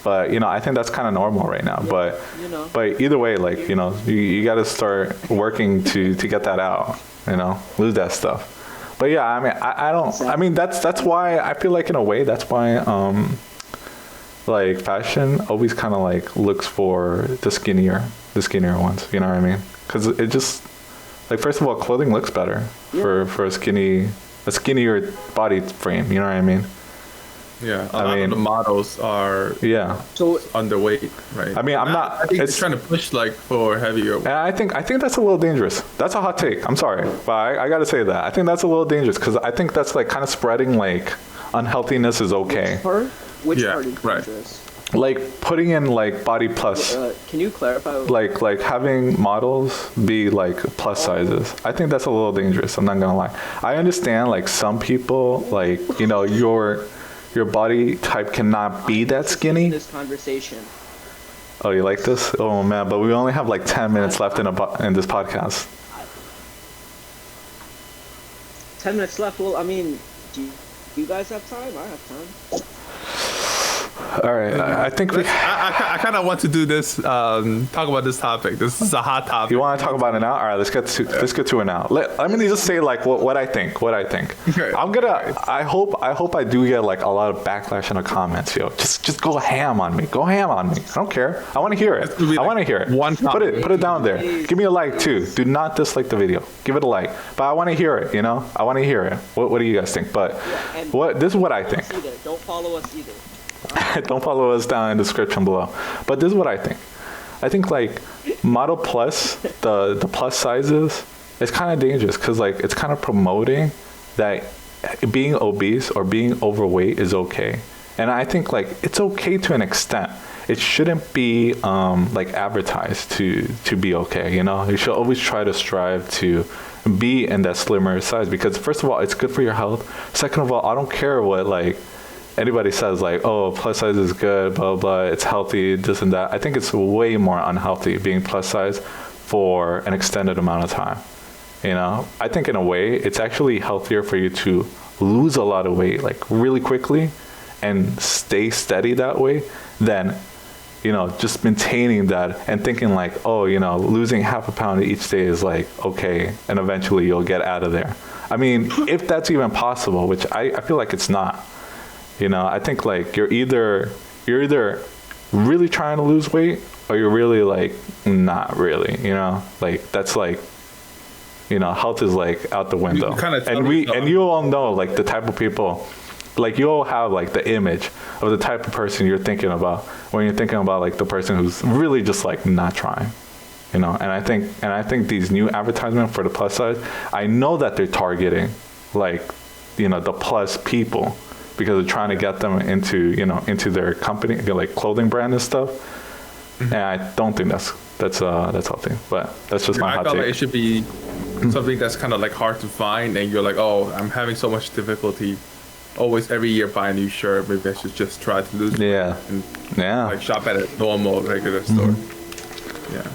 But, you know, I think that's kind of normal right now. Yeah, but either way, like, you know, you got to start working to get that out, you know, lose that stuff. But yeah, I mean, I don't, I mean, that's why I feel like, in a way, that's why, like, fashion always kind of like looks for the skinnier ones, you know what I mean? Because it just, like, first of all, clothing looks better for a skinnier body frame, you know what I mean? Yeah, a lot of the models are so underweight, right? I mean, I think it's trying to push like for heavier. And I think that's a little dangerous. That's a hot take. I'm sorry, but I got to say that. I think that's a little dangerous, because I think that's like kind of spreading like unhealthiness is okay. Which part is dangerous? Like putting in like body plus. Can you clarify? Like having models be like plus sizes. I think that's a little dangerous. I'm not gonna lie. I understand like some people, like, you know, your body type cannot be that skinny. This conversation. Oh, you like this? Oh man, but we only have like 10 minutes left in this podcast. 10 minutes left. Well, I mean, do you guys have time? I have time. All right. I think we. I kind of want to do this. Talk about this topic. This is a hot topic. You want to talk about it now? All right. Let's get to it now. Let me just say like what I think. Okay. I'm gonna. I hope I do get like a lot of backlash in the comments. Yo, just go ham on me. Go ham on me. I don't care. I want to hear it. I want to hear it. Put it down there. Give me a like too. Do not dislike the video. Give it a like. But I want to hear it. You know. I want to hear it. What do you guys think? But this is what I think. Don't follow us either. Don't follow us down in the description below. But this is what I think. I think like Model Plus, the plus sizes, it's kind of dangerous because like it's kind of promoting that being obese or being overweight is okay. And I think like it's okay to an extent. It shouldn't be like advertised to be okay. You know, you should always try to strive to be in that slimmer size because first of all, it's good for your health. Second of all, I don't care what like anybody says like, oh, plus size is good, blah, blah, it's healthy, this and that. I think it's way more unhealthy being plus size for an extended amount of time. You know, I think in a way, it's actually healthier for you to lose a lot of weight like really quickly and stay steady that way than, you know, just maintaining that and thinking like, oh, you know, losing half a pound each day is like, okay, and eventually you'll get out of there. I mean, if that's even possible, which I feel like it's not. You know, I think like you're either really trying to lose weight or you're really like not really, you know, like that's like, you know, health is like out the window. And you all know like the type of people, like you all have like the image of the type of person you're thinking about when you're thinking about like the person who's really just like not trying, you know. And I think these new advertisements for the plus size, I know that they're targeting like, you know, the plus people, because they're trying to get them into, you know, into their company, like clothing brand and stuff. Mm-hmm. And I don't think that's healthy. But that's just my hot take. Like it should be something that's kind of like hard to find, and you're like, oh, I'm having so much difficulty. Always every year buy a new shirt. Maybe I should just try to lose weight and like shop at a normal regular store. Mm-hmm. Yeah.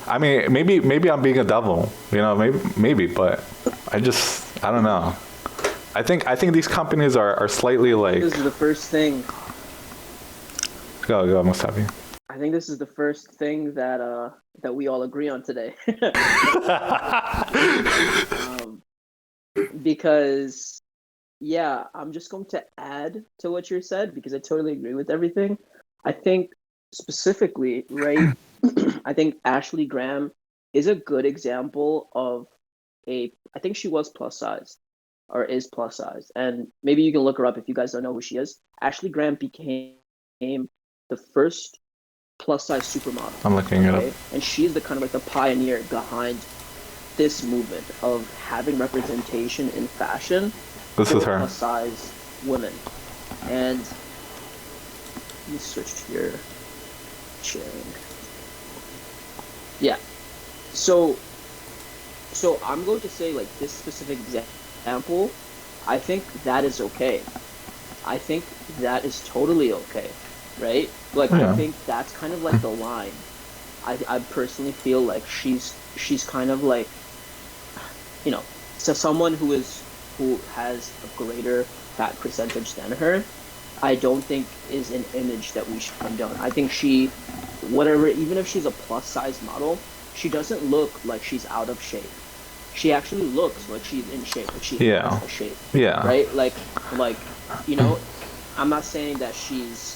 I mean, maybe I'm being a devil, you know, maybe, but I don't know. I think these companies are slightly like. This is the first thing. Go, Mustafi. I think this is the first thing that we all agree on today. Because, yeah, I'm just going to add to what you said because I totally agree with everything. I think specifically, right? I think Ashley Graham is a good example of I think she was plus size. Or is plus size, and maybe you can look her up if you guys don't know who she is. Ashley Graham became the first plus size supermodel. I'm looking it up, and she's the kind of like the pioneer behind this movement of having representation in fashion. This is her. Plus size women, and let me switch to your sharing. Yeah, so I'm going to say like this specific example, I think that is okay. I think that is totally okay, right? Like I think that's kind of like the line. I personally feel like she's kind of like, you know, so someone who has a greater fat percentage than her, I don't think is an image that we should condone. I think even if she's a plus size model, she doesn't look like she's out of shape. She actually looks like she's in shape, like she has a shape. Yeah. Right? Like, you know, I'm not saying that she's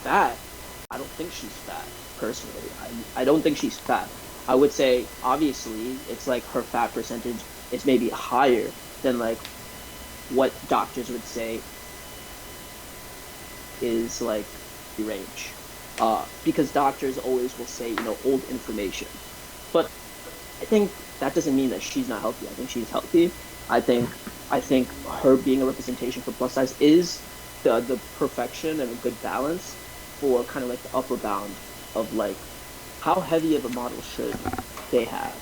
fat. I don't think she's fat, personally. I don't think she's fat. I would say, obviously, it's like her fat percentage is maybe higher than like what doctors would say is like the range. Because doctors always will say, you know, old information. But I think that doesn't mean that she's not healthy. I think she's healthy. I think her being a representation for plus size is the perfection and a good balance for kind of like the upper bound of like how heavy of a model should they have.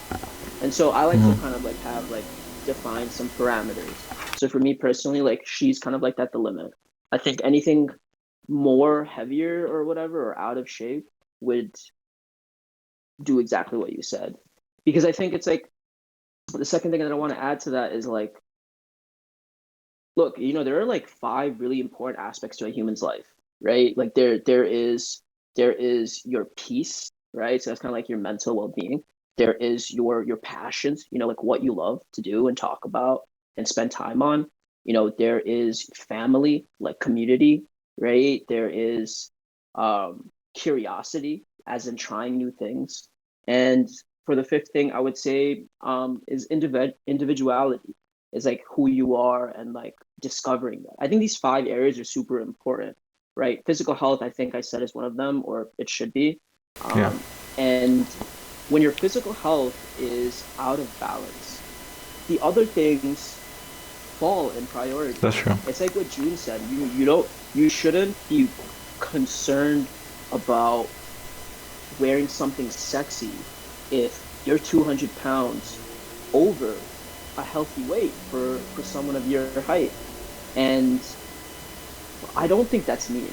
And so I like to kind of like have like define some parameters. So for me personally, like she's kind of like at the limit. I think anything more heavier or whatever or out of shape would do exactly what you said. Because I think it's like, the second thing that I want to add to that is like, look, you know, there are like 5 really important aspects to a human's life. right? Like there is your peace, right? So that's kind of like your mental well-being. There is your passions, you know, like what you love to do and talk about and spend time on. You know, there is family, like community, right? There is curiosity, as in trying new things. And for the fifth thing, I would say is individuality, is like who you are and like discovering that. I think these 5 areas are super important, right? Physical health, I think I said, is one of them, or it should be. Yeah. And when your physical health is out of balance, the other things fall in priority. That's true. It's like what June said. You shouldn't be concerned about wearing something sexy if you're 200 pounds over a healthy weight for someone of your height. And I don't think that's mean.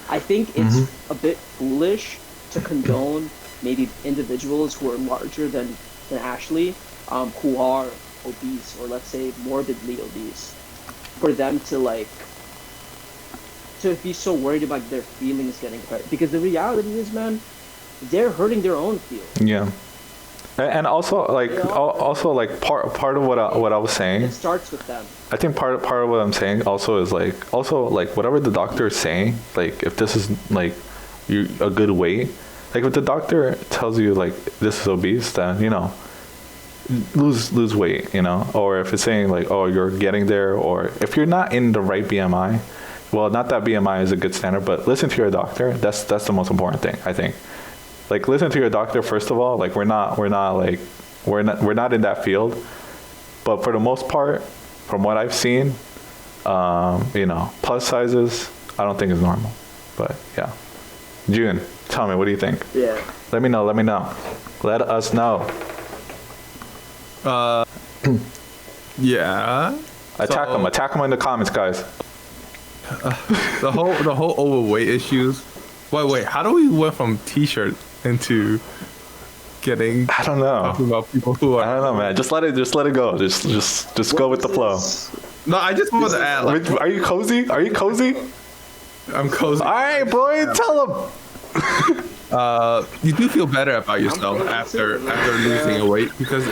I think it's a bit foolish to condone maybe individuals who are larger than Ashley, who are obese, or let's say morbidly obese, for them to be so worried about their feelings getting hurt. Because the reality is, man, they're hurting their own feelings. Yeah. And also, like, part of what I was saying. It starts with them. I think part of what I'm saying also is like whatever the doctor is saying, like if this is like you a good weight, like if the doctor tells you like this is obese, then you know lose weight, you know, or if it's saying like, oh, you're getting there, or if you're not in the right BMI, well, not that BMI is a good standard, but listen to your doctor. That's the most important thing, I think. Like listen to your doctor first of all. Like we're not in that field, but for the most part, from what I've seen, you know, plus sizes, I don't think is normal. But yeah, June, tell me, what do you think? Yeah. Let me know. Let us know. Yeah. Attack them in the comments, guys. The whole overweight issues. Wait. How do we went from t-shirt into getting? I don't know. Talking about people who are. I don't know, man. Just let it go. Just go with the flow. No, I just wanted to add. Like, Are you cozy? I'm cozy. All right, bro. Tell them. You do feel better about yourself after losing a weight, because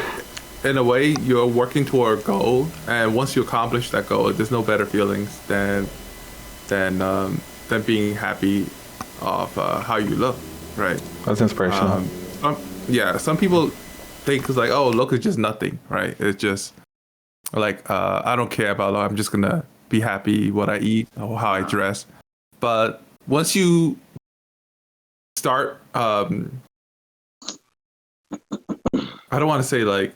in a way you're working toward a goal, and once you accomplish that goal, there's no better feelings than being happy of how you look, right? That's inspirational. Some people think it's like, oh, look, it's just nothing, right? It's just like I don't care about it. I'm just gonna be happy what I eat or how I dress. But once you start, I don't want to say like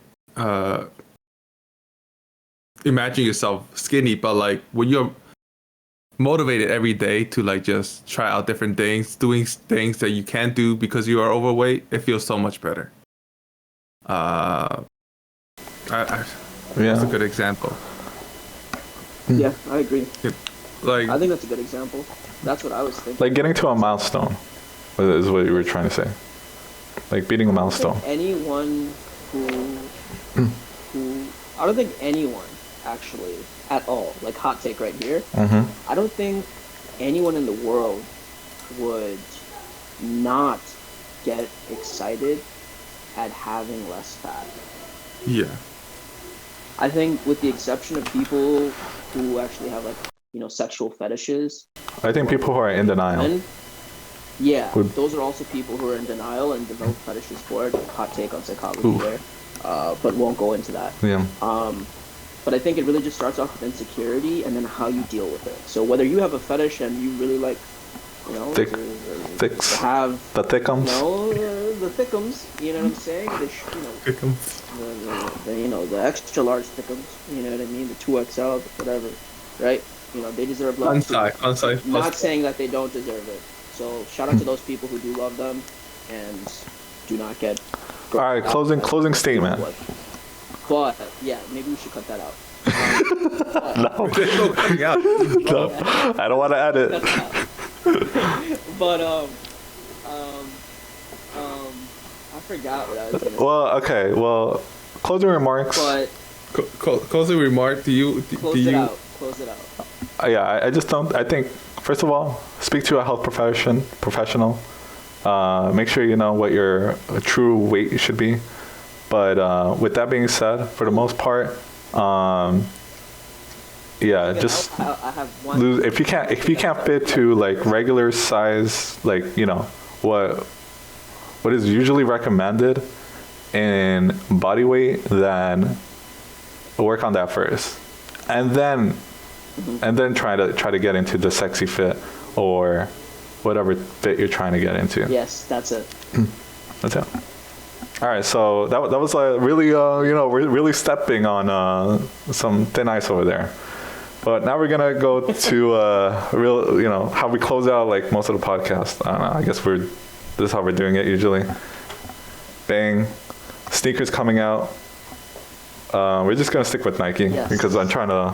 imagine yourself skinny, but like when you're motivated every day to like just try out different things, doing things that you can't do because you are overweight, it feels so much better. That's a good example. Yeah, I agree. Like, I think that's a good example. That's what I was thinking. Like getting to a milestone is what you were trying to say. Like beating a milestone. Anyone who I don't think anyone actually at all, like hot take right here, I don't think anyone in the world would not get excited at having less fat. Yeah. I think with the exception of people who actually have like, you know, sexual fetishes. I think people who are in denial. Those are also people who are in denial and develop fetishes for it. Hot take on psychology there. But won't go into that. Yeah. But I think it really just starts off with insecurity and then how you deal with it. So whether you have a fetish and you really like, you know, thicks, have the thickums. The thickums. You know what I'm saying? Thickums. The extra large thickums. You know what I mean? The 2XL, whatever, right? You know, they deserve love. Unsize. Not saying that they don't deserve it. So shout out to those people who do love them and do not get. All right, closing statement. But yeah, maybe we should cut that out. No, I don't want to add it. But I forgot what I was gonna say. Well, okay. Well, closing remarks. But closing remark. Close it out. Yeah, I just don't. I think first of all, speak to a health professional. Make sure you know what your true weight should be. But with that being said, for the most part, just I have one. lose. If you can't fit to like regular size, like what is usually recommended in body weight, then work on that first, and then try to get into the sexy fit or whatever fit you're trying to get into. Yes, that's it. That's it. All right, so that was really we're really stepping on some thin ice over there. But now we're gonna go to real how we close out like most of the podcast. I don't know. I guess this is how we're doing it usually. Bang, sneakers coming out. We're just gonna stick with Nike because I'm trying to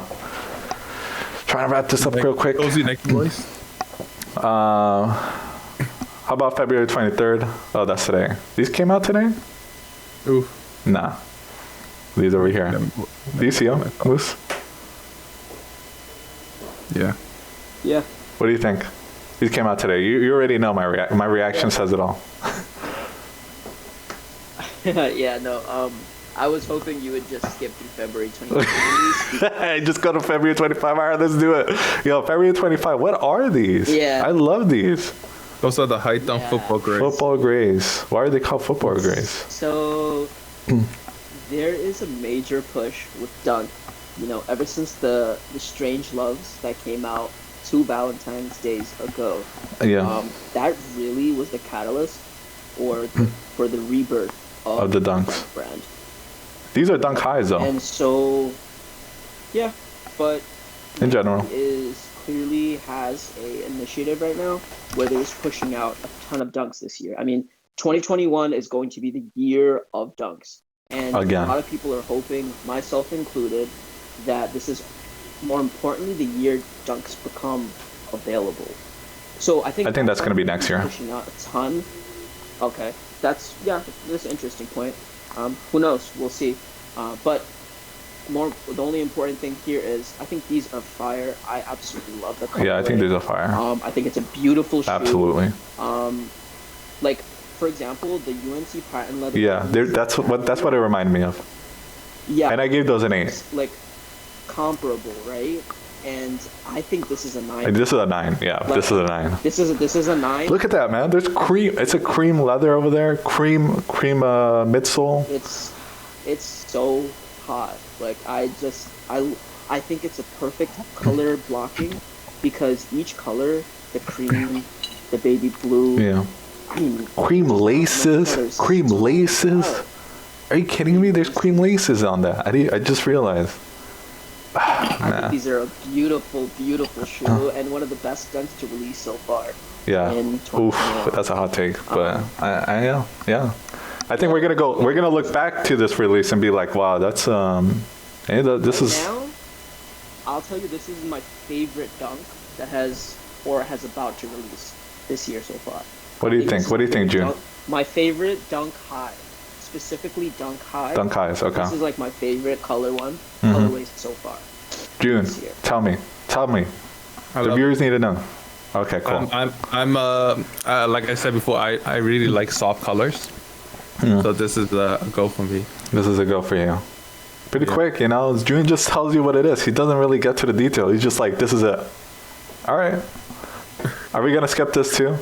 wrap this up real quick. Cozy Nike boys. How about February 23rd? Oh, that's today. These came out today? Ooh. Nah. These over here. Do you see them, Moose? Yeah. Yeah. What do you think? These came out today. You already know my reaction says it all. Yeah, no. I was hoping you would just skip through February 25th. Just go to February 25. All right, let's do it. Yo, February 25. What are these? Yeah. I love these. Those are the high dunk football grades. Football grays. Why are they called football grays? So there is a major push with Dunk. Ever since the Strange Loves that came out 2 Valentine's Days ago. Yeah. That really was the catalyst for the rebirth of the Dunks brand. These are Dunk highs though. And so, yeah, but in general clearly has a initiative right now where they're just pushing out a ton of dunks this year. I mean, 2021 is going to be the year of dunks. And again, a lot of people are hoping, myself included, that this is more importantly the year dunks become available. So I think that's going to be next year. Pushing out a ton. Okay, that's an interesting point. Who knows? We'll see. But the only important thing here is I think these are fire. I absolutely love the color. Yeah, I think these are fire. I think it's a beautiful shoe. Absolutely. Like for example, the UNC Patent leather. Yeah, that's what it reminded me of. Yeah. And I gave those an 8. Like comparable, right? And I think this is a 9. Like, this is a 9. Yeah, like, this is a 9. This is a 9. Look at that, man. There's cream. It's a cream leather over there. Cream midsole. It's so hot. Like I think it's a perfect color blocking because each color, the cream, the baby blue. Yeah. I mean, cream laces. Cream laces. Are you kidding me? There's cream laces on that. I just realized. I think these are a beautiful, beautiful shoe and one of the best dunks to release so far. Yeah. Oof, that's a hot take, but yeah. I think we're gonna look back to this release and be like, wow, that's this is. Now, I'll tell you, this is my favorite dunk that has about to release this year so far. What do you think? What do you think, June? My favorite dunk high, specifically dunk high. Dunk highs, okay. This is like my favorite colorway so far. June, tell me. The viewers need to know. Okay, cool. I'm like I said before, I really like soft colors. So this is a go for me. This is a go for you. Pretty quick, June just tells you what it is. He doesn't really get to the detail. He's just like, this is it. All right. Are we gonna skip this too?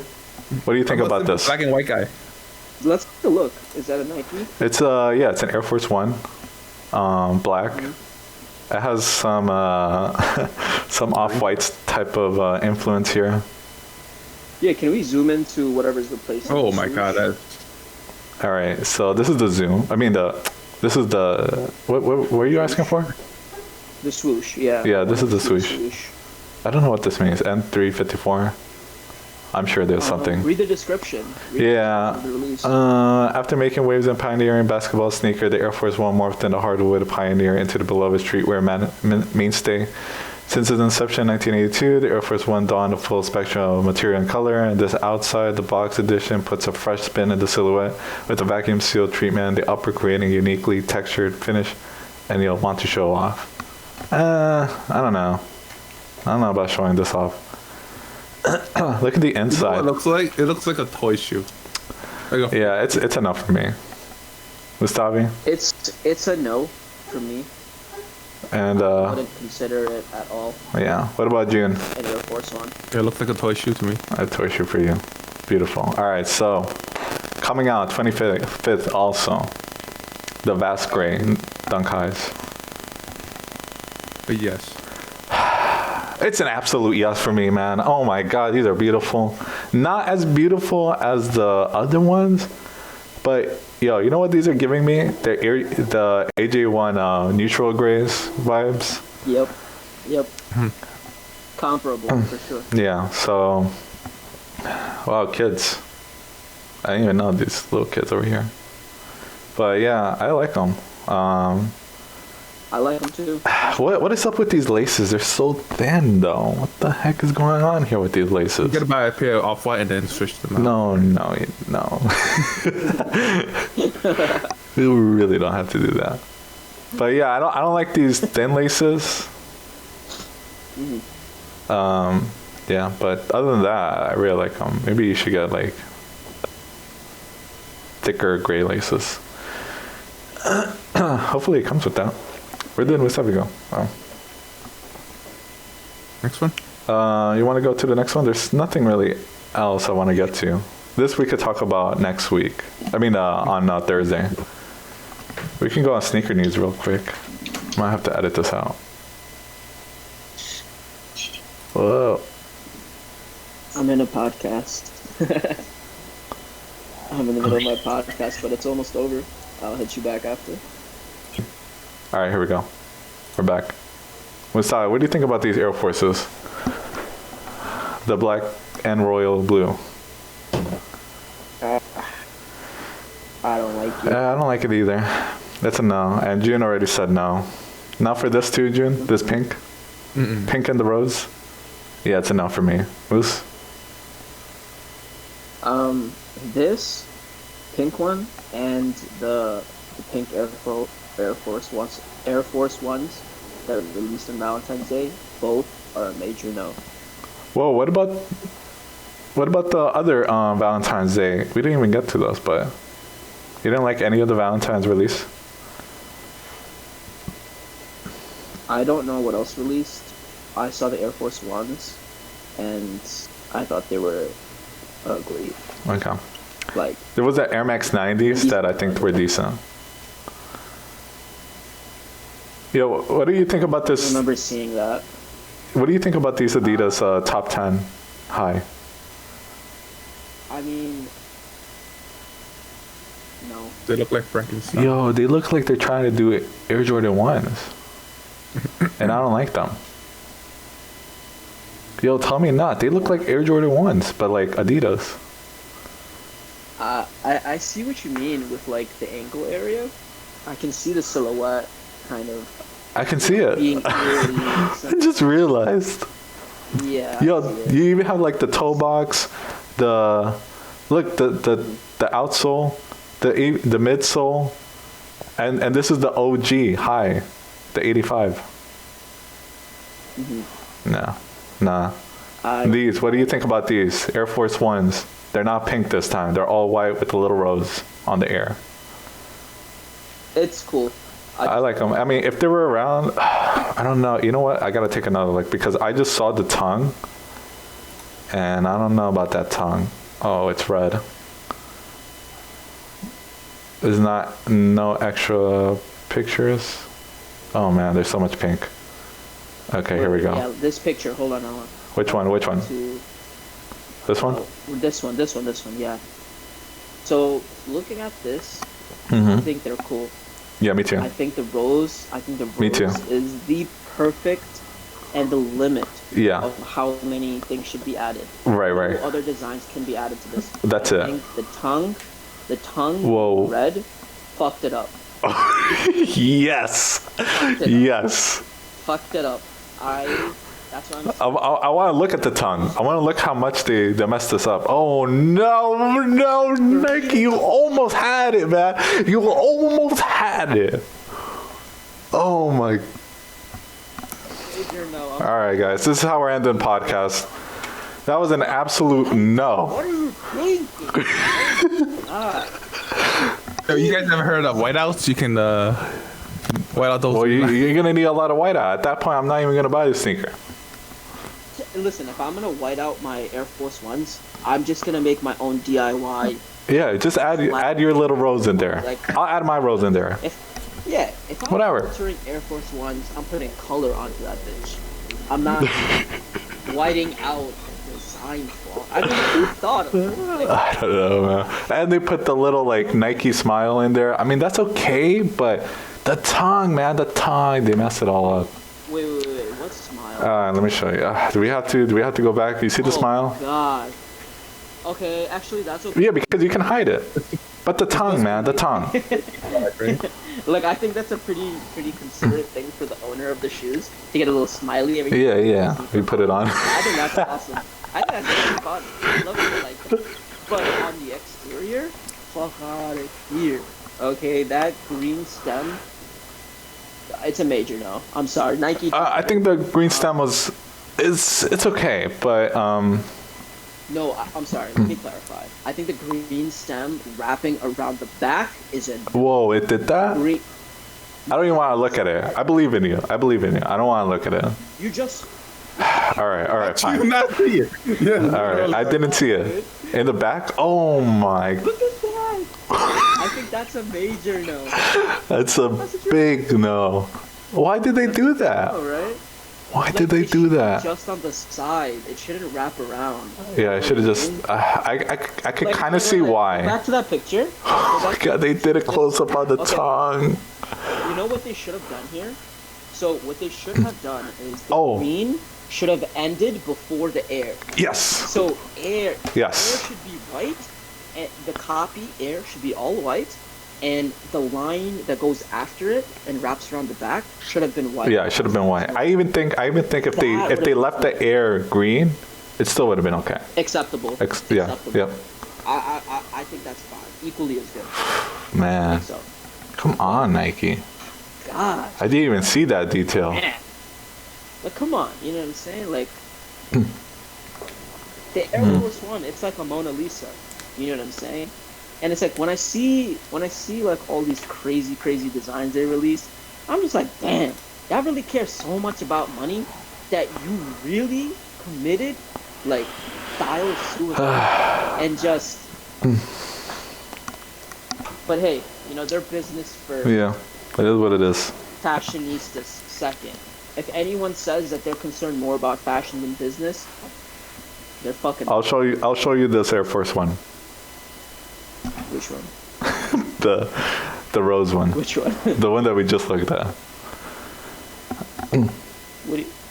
What do you think about this? Black and white guy. Let's take a look. Is that a Nike? It's it's an Air Force One, black. Mm-hmm. It has some some off-whites type of influence here. Yeah, can we zoom into whatever's replacing? Oh my god! All right, so this is the zoom. I mean this is the what were you asking for? The swoosh, yeah. Yeah, this is the swoosh. I don't know what this means. N354. I'm sure there's something. Read the description. After making waves and pioneering basketball sneaker, the Air Force One morphed into hardwood pioneer into the beloved streetwear mainstay. Since its inception in 1982, the Air Force One donned a full spectrum of material and color, and this outside-the-box edition puts a fresh spin in the silhouette with a vacuum-sealed treatment, the upper creating a uniquely textured finish, and you'll want to show off. I don't know about showing this off. Look at the You know what inside. it looks like? It looks like a toy shoe. Like a, Yeah, it's enough for me. Mustavi? It's a no for me. And, I wouldn't consider it at all yeah. What about June? an Air Force One. it looks like a toy shoe to me. A toy shoe for you. Beautiful. All right, so coming out 25th also, the Vast Gray Dunk Highs. But yes. It's an absolute yes for me, man. Oh my God, these are beautiful. Not as beautiful as the other ones, but yo, you know what these are giving me? The AJ1 neutral grays vibes. Yep. Comparable for sure. Yeah, so, wow, kids. I didn't even know these little kids over here. But yeah, I like them. I like them too. What is up with these laces? They're so thin, though. What the heck is going on here with these laces? You gotta buy a pair of Off-White and then switch them out. No. You really don't have to do that. But yeah, I don't like these thin laces. Yeah, but other than that, I really like them. Maybe you should get like thicker gray laces. Hopefully it comes with that. Where did Mustafi go? Oh. Next one? You want to go to the next one? There's nothing really else I want to get to. This we could talk about next week. I mean, on Thursday. We can go on sneaker news real quick. Might have to edit this out. Whoa. I'm in a podcast. I'm in the middle of my podcast, but it's almost over. I'll hit you back after. All right, here we go. We're back. Mustafa, what do you think about these Air Forces? The black and royal blue. I don't like it. I don't like it either. That's a no. And June already said no. Not for this too, June? This pink? Mm-mm. Pink and the rose? Yeah, it's a no for me. Moose? This pink one and the pink Air Force Ones that are released on Valentine's Day, both are a major no. Whoa, what about the other Valentine's Day? We didn't even get to those, but you didn't like any of the Valentine's release? I don't know what else released. I saw the Air Force Ones, and I thought they were ugly. Okay. Like, There was the Air Max 90s that I think were decent. Yo, what do you think about I this? remember seeing that. What do you think about these Adidas top 10 high? I mean, no. They look like Frankenstein. Yo, they look like they're trying to do Air Jordan 1s. And I don't like them. Yo, tell me not. They look like Air Jordan 1s, but like Adidas. I see what you mean with like the ankle area. I can see the silhouette kind of I can see it. being clearly. I just realized. Yeah. Yo, I see it. you even have like the toe box, the outsole, the midsole, and this is the OG high, the 85. Nah. These, what do you think about these Air Force Ones? They're not pink this time. They're all white with a little rose on the air. It's cool. I like them. I mean, if they were around, I don't know. You know what? I gotta take another look because I just saw the tongue, and I don't know about that tongue. Oh, it's red. There's no extra pictures. Oh man, there's so much pink. Okay, here we go. Yeah, this picture. Hold on. Which one? This one? This one. Yeah. So looking at this, I Mm-hmm. think they're cool. Yeah, me too. I think the rose Me too. is the perfect and the limit Yeah. of how many things should be added. Right. No other designs can be added to this. That's I it. think the tongue Whoa. red fucked it up. Yes. Yes. Fucked it up. That's what I'm saying. I want to look at the tongue. I want to look how much they messed this up. Oh, no, Nick, you almost had it, man. You almost had it. Oh, my. Major no. All right, guys. This is how we're ending podcast. That was an absolute no. What are you thinking? So you guys never heard of whiteouts? You can white out those. Well, you're gonna need a lot of whiteout. At that point, I'm not even gonna buy the sneaker. Listen, if I'm gonna white out my Air Force Ones, I'm just gonna make my own DIY. Yeah, just add your little rose in there. Like, I'll add my rose in there. If I'm Whatever. altering Air Force Ones, I'm putting color onto that bitch. I'm not whiting out the design flaw. I mean, who thought of it? Like, I don't know, man. And they put the little like Nike smile in there. I mean, that's okay, but the tongue, man, the tongue, they mess it all up. wait, what smile? Let me show you. Do we have to go back? You see the smile? God. Okay, actually, that's okay. Yeah, because you can hide it. But the tongue, man, the tongue. Like, I think that's a pretty considerate thing for the owner of the shoes to get a little smiley every time. Yeah. We put it on. I think that's awesome. I think that's really fun. I love it like that. But on the exterior, fuck out of here. Okay, that green stem, it's a major no. I'm sorry, Nike. I think the green stem it's okay, but No, I'm sorry. Let me clarify. I think the green stem wrapping around the back is a whoa, it did that? great. I don't even want to look at it. I believe in you. I don't want to look at it. You just. All right, You fine. not see it. Yeah. All right, I didn't see it. In the back? Oh my. Look at that. I think that's a major no. That's a big no. Why did they do that? All right. Why did they do that? Just on the side. It shouldn't wrap around. Yeah, I should have just. I could Like, kind of see why. Back to that picture. Oh my god, they did a close up on the Okay. tongue. You know what they should have done here? So what they should have done is the Oh. green should have ended before the air. Yes. So air Yes. should be white, and the copy air should be all white, and the line that goes after it and wraps around the back should have been white. Yeah, it should have been white. I even think if they left the air green, it still would have been okay. Acceptable. Yeah. Acceptable. Yep. I think that's fine. Equally as good. Man, So, come on, Nike. God, I didn't even see that detail. man. Like, come on, you know what I'm saying? Like, the Air Force One, it's like a Mona Lisa. You know what I'm saying? And it's like when I see like all these crazy designs they release, I'm just like, damn, y'all really care so much about money that you really committed like style suicide and just. But hey, you know, their business first. Yeah, it is what it is. Fashionistas second. If anyone says that they're concerned more about fashion than business, they're fucking. I'll show you this Air Force One. Which one? The rose one. Which one? The one that we just looked at.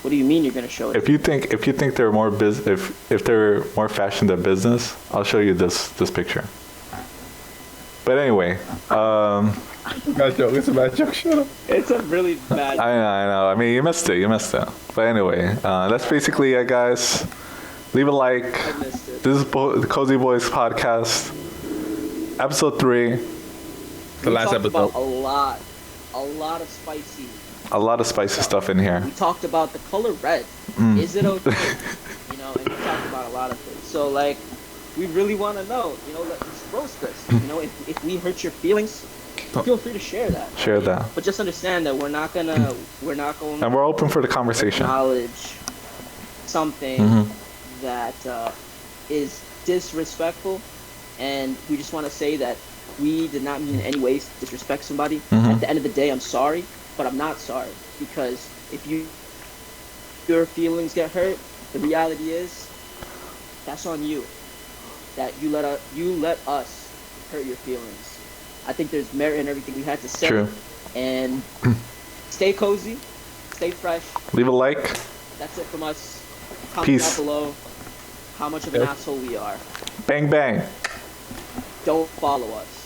What do you mean you're gonna show it? If you think they're more if they're more fashion than business, I'll show you this picture. But anyway, Bad joke. It's a bad joke. Shut up. It's a really bad. I know. I mean, you missed it. But anyway, that's basically it, guys. Leave a like. I missed it. This is the Cozy Boys podcast, episode 3. The last talked episode. about a lot of spicy. A lot of spicy stuff in here. We talked about the color red. Is it okay? You know, and we talked about a lot of things. So like, we really want to know. You know, let's roast us. You know, if we hurt your feelings, feel free to share that. Share that. But just understand that we're not going. And we're open for the conversation. Acknowledge something that is disrespectful, and we just want to say that we did not mean in any way to disrespect somebody. At the end of the day, I'm sorry, but I'm not sorry, because if your feelings get hurt, the reality is that's on you. That you let us hurt your feelings. I think there's merit in everything we had to say. True. And stay cozy, stay fresh. Leave a like. That's it from us. Comment Peace. down below how much of an asshole we are. Bang bang. Don't follow us.